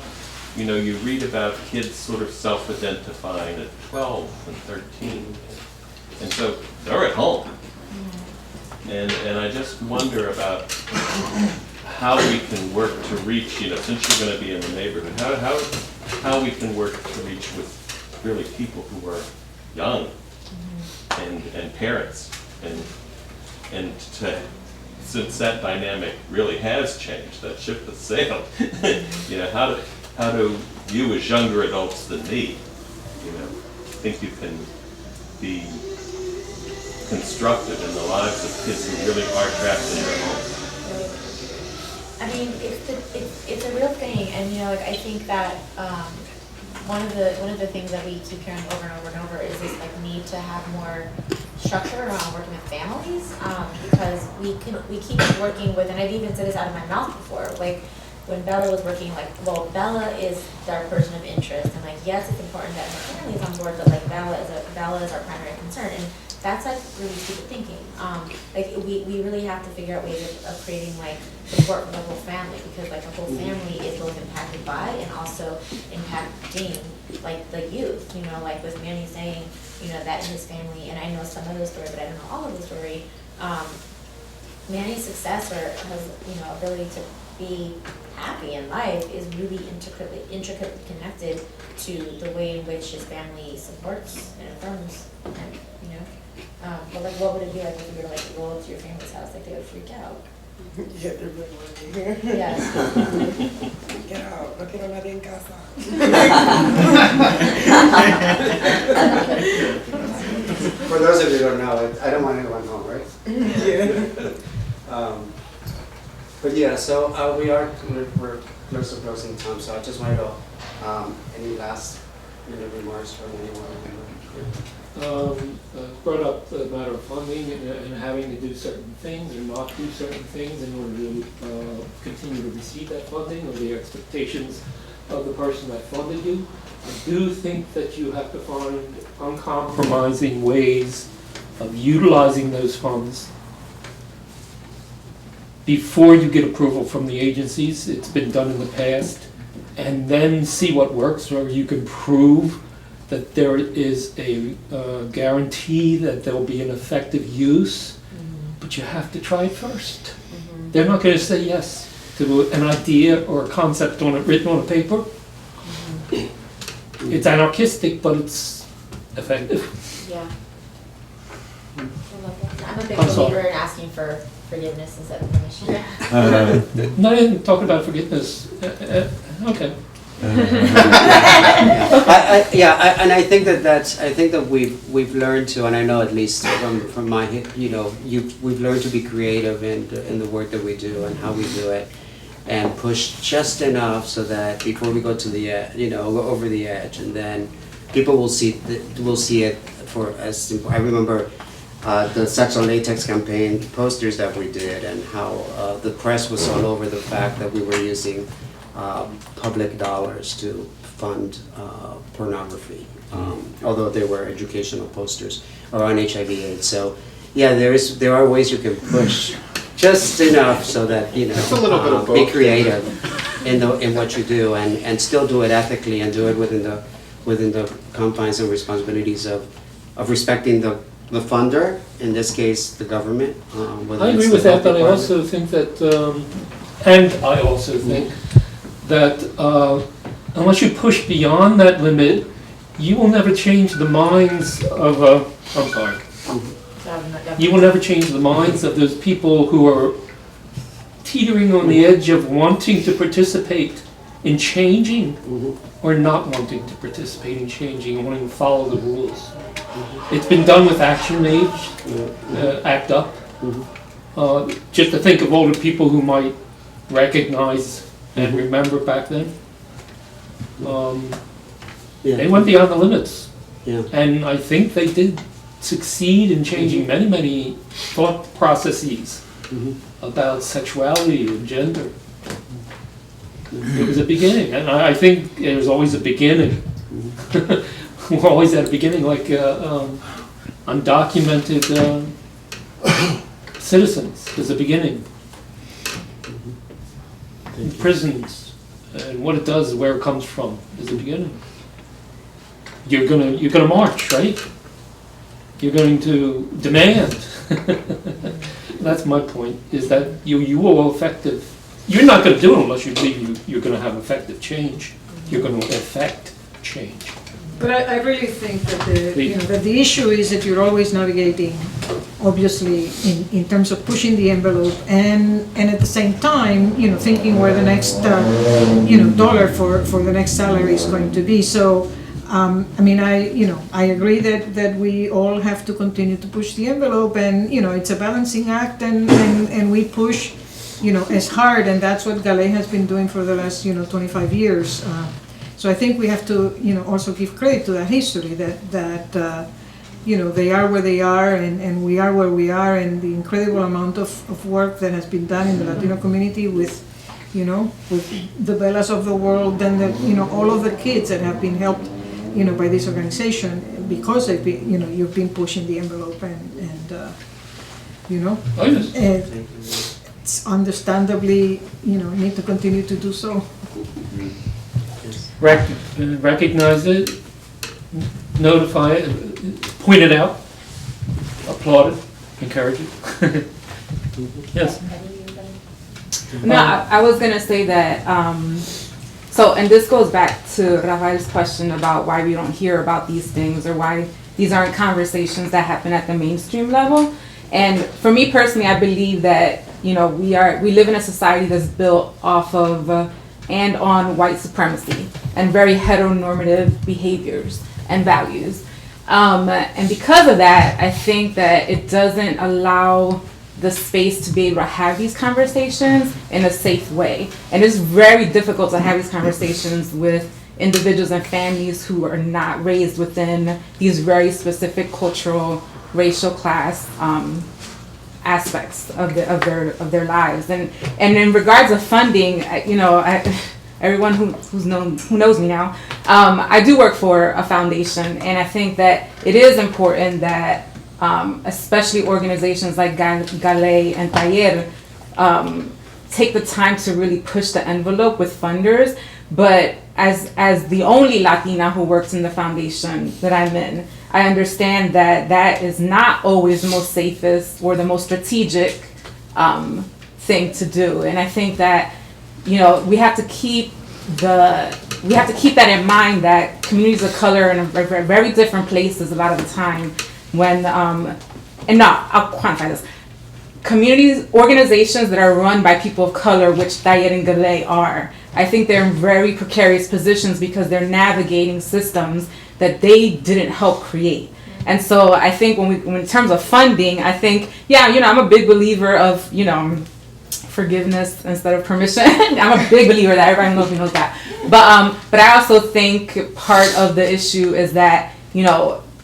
you read about kids sort of self-identifying at 12 and 13. And so they're at home. And I just wonder about how we can work to reach, since you're going to be in the neighborhood, how we can work to reach with really people who are young and parents and to, since that dynamic really has changed, that ship has sailed, how do you as younger adults than me, think you can be constructive in the lives of kids who really are trapped in their homes? I mean, it's a real thing, and I think that one of the things that we keep hearing over and over and over is this need to have more structure around working with families, because we keep working with, and I've even said this out of my mouth before, when Bella was working, Bella is our person of interest, and yes, it's important that her family is on board, but Bella is our primary concern, and that's really stupid thinking. We really have to figure out ways of creating support for the whole family, because the whole family is both impacted by and also impacting the youth. With Manny saying, that in his family, and I know some of the story, but I don't know all of the story. Manny's success or his ability to be happy in life is really intricately connected to the way in which his family supports and affirms him. But what would it be if you were to roll up to your family's house? They would freak out. Yeah, they're like, Yeah. get out, no quiero nadie en casa. For those of you who don't know, I don't want anyone home, right? Yeah. But yeah, so we're close to closing time, so I just wanted to, any last remarks from anyone? Brought up the matter of funding and having to do certain things or not do certain things in order to continue to receive that funding, or the expectations of the person that funded you. I do think that you have to find uncompromising ways of utilizing those funds before you get approval from the agencies. It's been done in the past, and then see what works, or you can prove that there is a guarantee that there will be an effective use, but you have to try it first. They're not going to say yes to an idea or a concept written on a paper. It's anarchistic, but it's effective. Yeah. I love that. I'm a big I'm sorry. believer in asking for forgiveness instead of permission. No, I didn't talk about forgiveness. Okay. And I think that we've learned to, and I know at least from my, we've learned to be creative in the work that we do and how we do it, and push just enough so that before we go to the go over the edge, and then people will see it for as simple. I remember the sexual latex campaign posters that we did, and how the press was all over the fact that we were using public dollars to fund pornography, although they were educational posters or on HIV/AIDS. So, yeah, there are ways you can push just enough so that It's a little bit of be both. creative in what you do and still do it ethically and do it within the confines and responsibilities of respecting the funder, in this case the government. Whether I it's agree the with that, health but I department. also think that unless you push beyond that limit, you will never change the minds of, you will never change the minds of those people who are teetering on the edge of wanting to participate in changing or not wanting to participate in changing and wanting to follow the rules. It's been done with Action Age, Act Up. Just to think of older people who might recognize and remember back then. They went beyond the limits. Yeah. And I think they did succeed in changing many, many thought processes about sexuality and gender. It was a beginning, and I think there's always a beginning. We're always at a beginning, like undocumented citizens. There's a beginning. In prisons, and what it does, where it comes from, is the beginning. You're gonna march, right? You're going to demand. That's my point. Is that you will effective. You're not going to do it unless you believe you're going to have effective change. You're going to affect change. But I really think that the issue is that you're always navigating, obviously, in terms of pushing the envelope and at the same time, thinking where the next, dollar for the next salary is going to be. So, I agree that we all have to continue to push the envelope, and it's a balancing act, and we push, as hard, and that's what GALAEI has been doing for the last 25 years. So I think we have to also give credit to that history, that they are where they are, and we are where we are, and the incredible amount of work that has been done in the Latino community with the Bellas of the world, and all of the kids that have been helped by this organization, because they've been, you've been pushing the envelope, it's understandably, need to continue to do so. Recognize it, notify it, point it out, applaud it, encourage it. Yes. No, I was gonna say that, and this goes back to Rafael's question about why we don't hear about these things, or why these aren't conversations that happen at the mainstream level. And for me personally, I believe that, we live in a society that's built off of and on white supremacy and very heteronormative behaviors and values. And because of that, I think that it doesn't allow the space to be able to have these conversations in a safe way. And it's very difficult to have these conversations with individuals and families who are not raised within these very specific cultural, racial, class aspects of their lives. And in regards of funding, everyone who knows me now, I do work for a foundation, and I think that it is important that especially organizations like GALAEI and Taller take the time to really push the envelope with funders. But as the only Latina who works in the foundation that I'm in, I understand that is not always the most safest or the most strategic thing to do. And I think that we have to keep that in mind, that communities of color are in very different places a lot of the time. I'll quantify this. Organizations that are run by people of color, which Taller and GALAEI are, I think they're in very precarious positions because they're navigating systems that they didn't help create. And so I think when in terms of funding, I think, I'm a big believer of, forgiveness instead of permission. I'm a big believer that everybody knows that. But I also think part of the issue is that,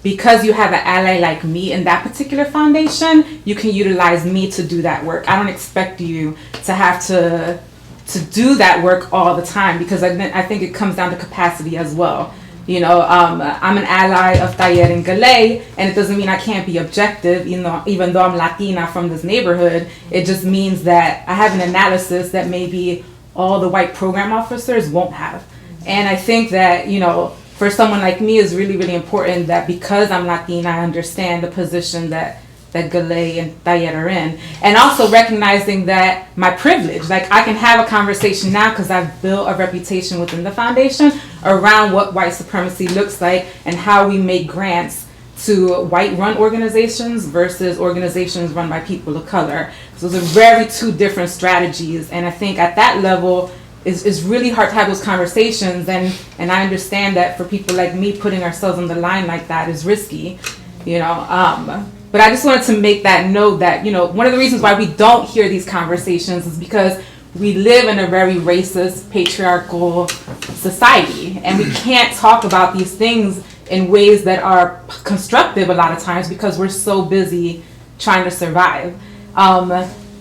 because you have an ally like me in that particular foundation, you can utilize me to do that work. I don't expect you to have to to do that work all the time, because I think it comes down to capacity as well. You know, I'm an ally of Taller and GALAEI, and it doesn't mean I can't be objective, you know, even though I'm Latina from this neighborhood. It just means that I have an analysis that maybe all the white program officers won't have. And I think that, you know, for someone like me, it's really, really important that because I'm Latina, I understand the position that GALAEI and Taller are in. And also recognizing that my privilege, like I can have a conversation now because I've built a reputation within the foundation around what white supremacy looks like and how we make grants to white-run organizations versus organizations run by people of color. So those are very two different strategies. And I think at that level, it's really hard to have those conversations. And I understand that for people like me, putting ourselves on the line like that is risky, you know. But I just wanted to make that note that, you know, one of the reasons why we don't hear these conversations is because we live in a very racist, patriarchal society. And we can't talk about these things in ways that are constructive a lot of times because we're so busy trying to survive.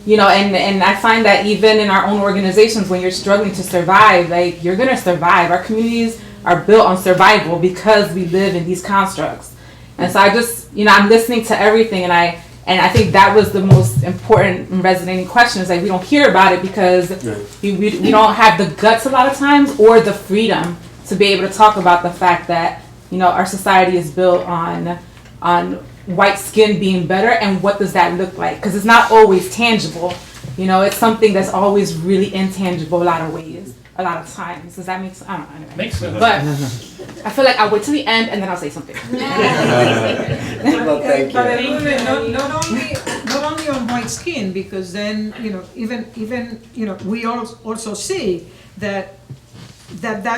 You know, and I find that even in our own organizations, when you're struggling to survive, like, you're going to survive. Our communities are built on survival because we live in these constructs. And so I just, you know, I'm listening to everything, and I think that was the most important and resonating question, is like, we don't hear about it because we don't have the guts a lot of times or the freedom to be able to talk about the fact that, you know, our society is built on white skin being better, and what does that look like? Because it's not always tangible. You know, it's something that's always really intangible a lot of ways, a lot of times. Does that make sense? I don't know. Anyway. Makes sense. But I feel like I'll wait till the end and then I'll say something. Well, thank you. Not only on white skin, because then, you know, even you know, we also see that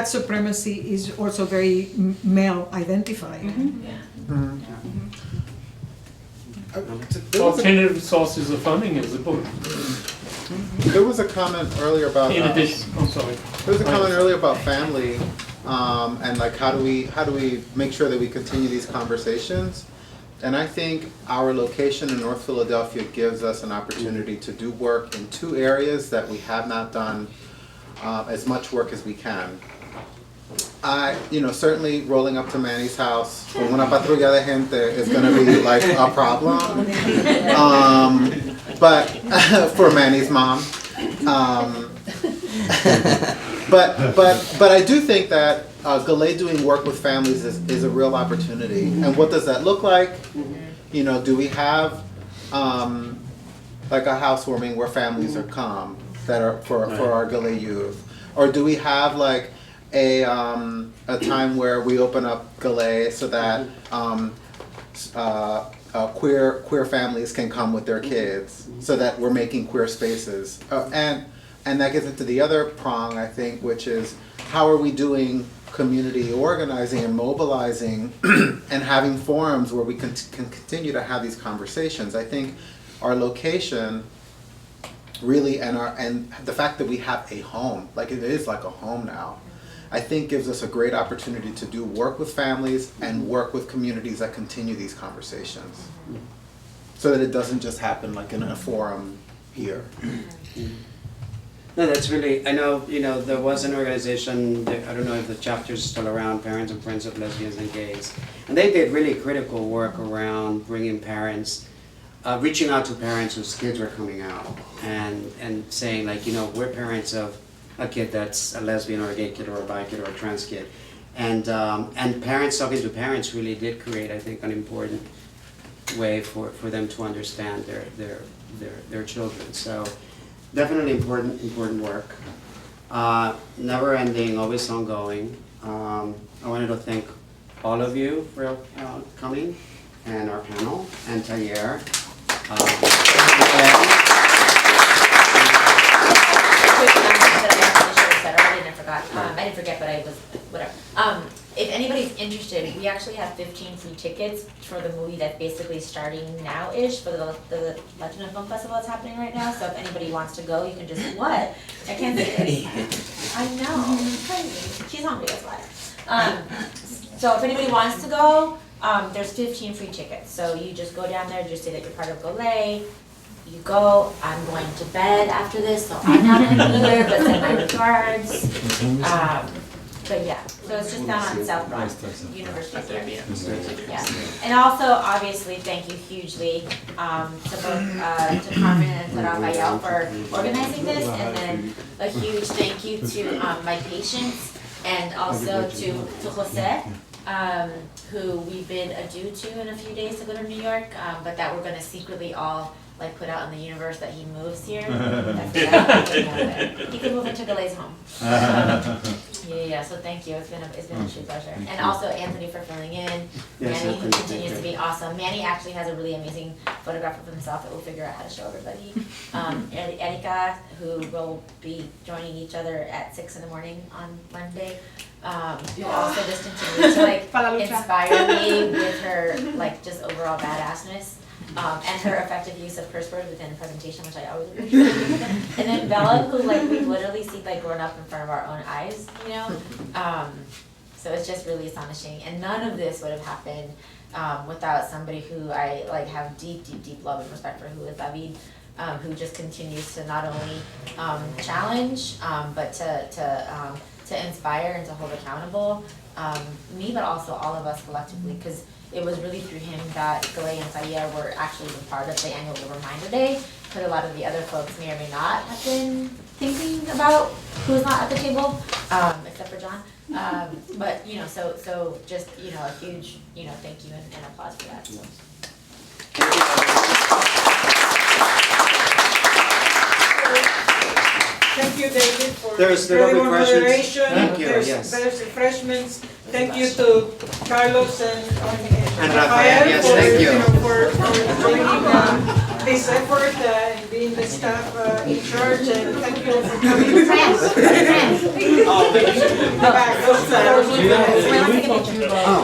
supremacy is also very male identified. Alternative sources of funding is a book. There was a comment earlier about. In addition, I'm sorry. There was a comment earlier about family, and like how do we make sure that we continue these conversations? And I think our location in North Philadelphia gives us an opportunity to do work in two areas that we have not done as much work as we can. You know, certainly rolling up to Manny's house con una patrulla de gente is going to be like a problem. But for Manny's mom. But I do think that GALAEI doing work with families is a real opportunity. And what does that look like? You know, do we have like a housewarming where families are come that are for our GALAEI youth? Or do we have like a time where we open up GALAEI so that queer families can come with their kids, so that we're making queer spaces, and that gets into the other prong, I think, which is how are we doing community organizing and mobilizing and having forums where we can continue to have these conversations. I think our location really and the fact that we have a home, like it is like a home now, I think gives us a great opportunity to do work with families and work with communities that continue these conversations, so that it doesn't just happen like in a forum here. No, that's really, I know, you know, there was an organization, I don't know if the chapter is still around, Parents and Friends of Lesbians and Gays, and they did really critical work around bringing parents, reaching out to parents whose kids were coming out, and saying, like, you know, we're parents of a kid that's a lesbian or a gay kid or a bi kid or a trans kid. And parents talking to parents really did create, I think, an important way for them to understand their children. So definitely important work. Never ending, always ongoing. I wanted to thank all of you for coming, and our panel, and Taller. I didn't forget, but I was, whatever. If anybody's interested, we actually have 15 free tickets for the movie that's basically starting now-ish for the Latino Film Festival that's happening right now. So if anybody wants to go, you can just, what? I can't say it. I know, it's crazy. She's hungry, that's why. So if anybody wants to go, there's 15 free tickets. So you just go down there, just say that you're part of GALAEI. you go. I'm going to bed after this, so I'm not gonna be here, but send my regards. But yeah, so it's just down on South Broad, University here. Yeah, and also obviously thank you hugely to both to Carmen and to Rafael for organizing this, and then a huge thank you to my patients and also to Jose, who we bid adieu to in a few days to go to New York, but that we're gonna secretly all like put out in the universe that he moves here. He can move into GALAEI's home. Yeah, so thank you. It's been a true pleasure. And also Anthony for filling in. Yes, Manny, who Anthony, continues to be awesome. Manny actually has a really amazing photograph of himself that we'll figure out how to show everybody. Erika, who will be joining each other at 6 in the morning on Monday. Who also just continues to like inspire me with her like just overall badassness. And her effective use of curse words within the presentation, which I always appreciate. And then Bella, who like we've literally seen like grown up in front of our own eyes, you know. So it's just really astonishing, and none of this would have happened without somebody who I like have deep love and respect for, who is David, who just continues to not only challenge, but to inspire and to hold accountable me, but also all of us collectively, because it was really through him that GALAEI and Taller were actually even part of the annual Reminder Day, because a lot of the other folks may or may not have been thinking about who's not at the table, except for John. But you know, so just you know, a huge thank you and applause for that. So. Thank you, David, for There's very warm refreshments. moderation. Thank you, There's yes. refreshments. Thank you to Carlos and Rafael, Rafael yes, for, thank you. for joining this effort and being the staff in charge. And thank you all for coming. Friends. Back, those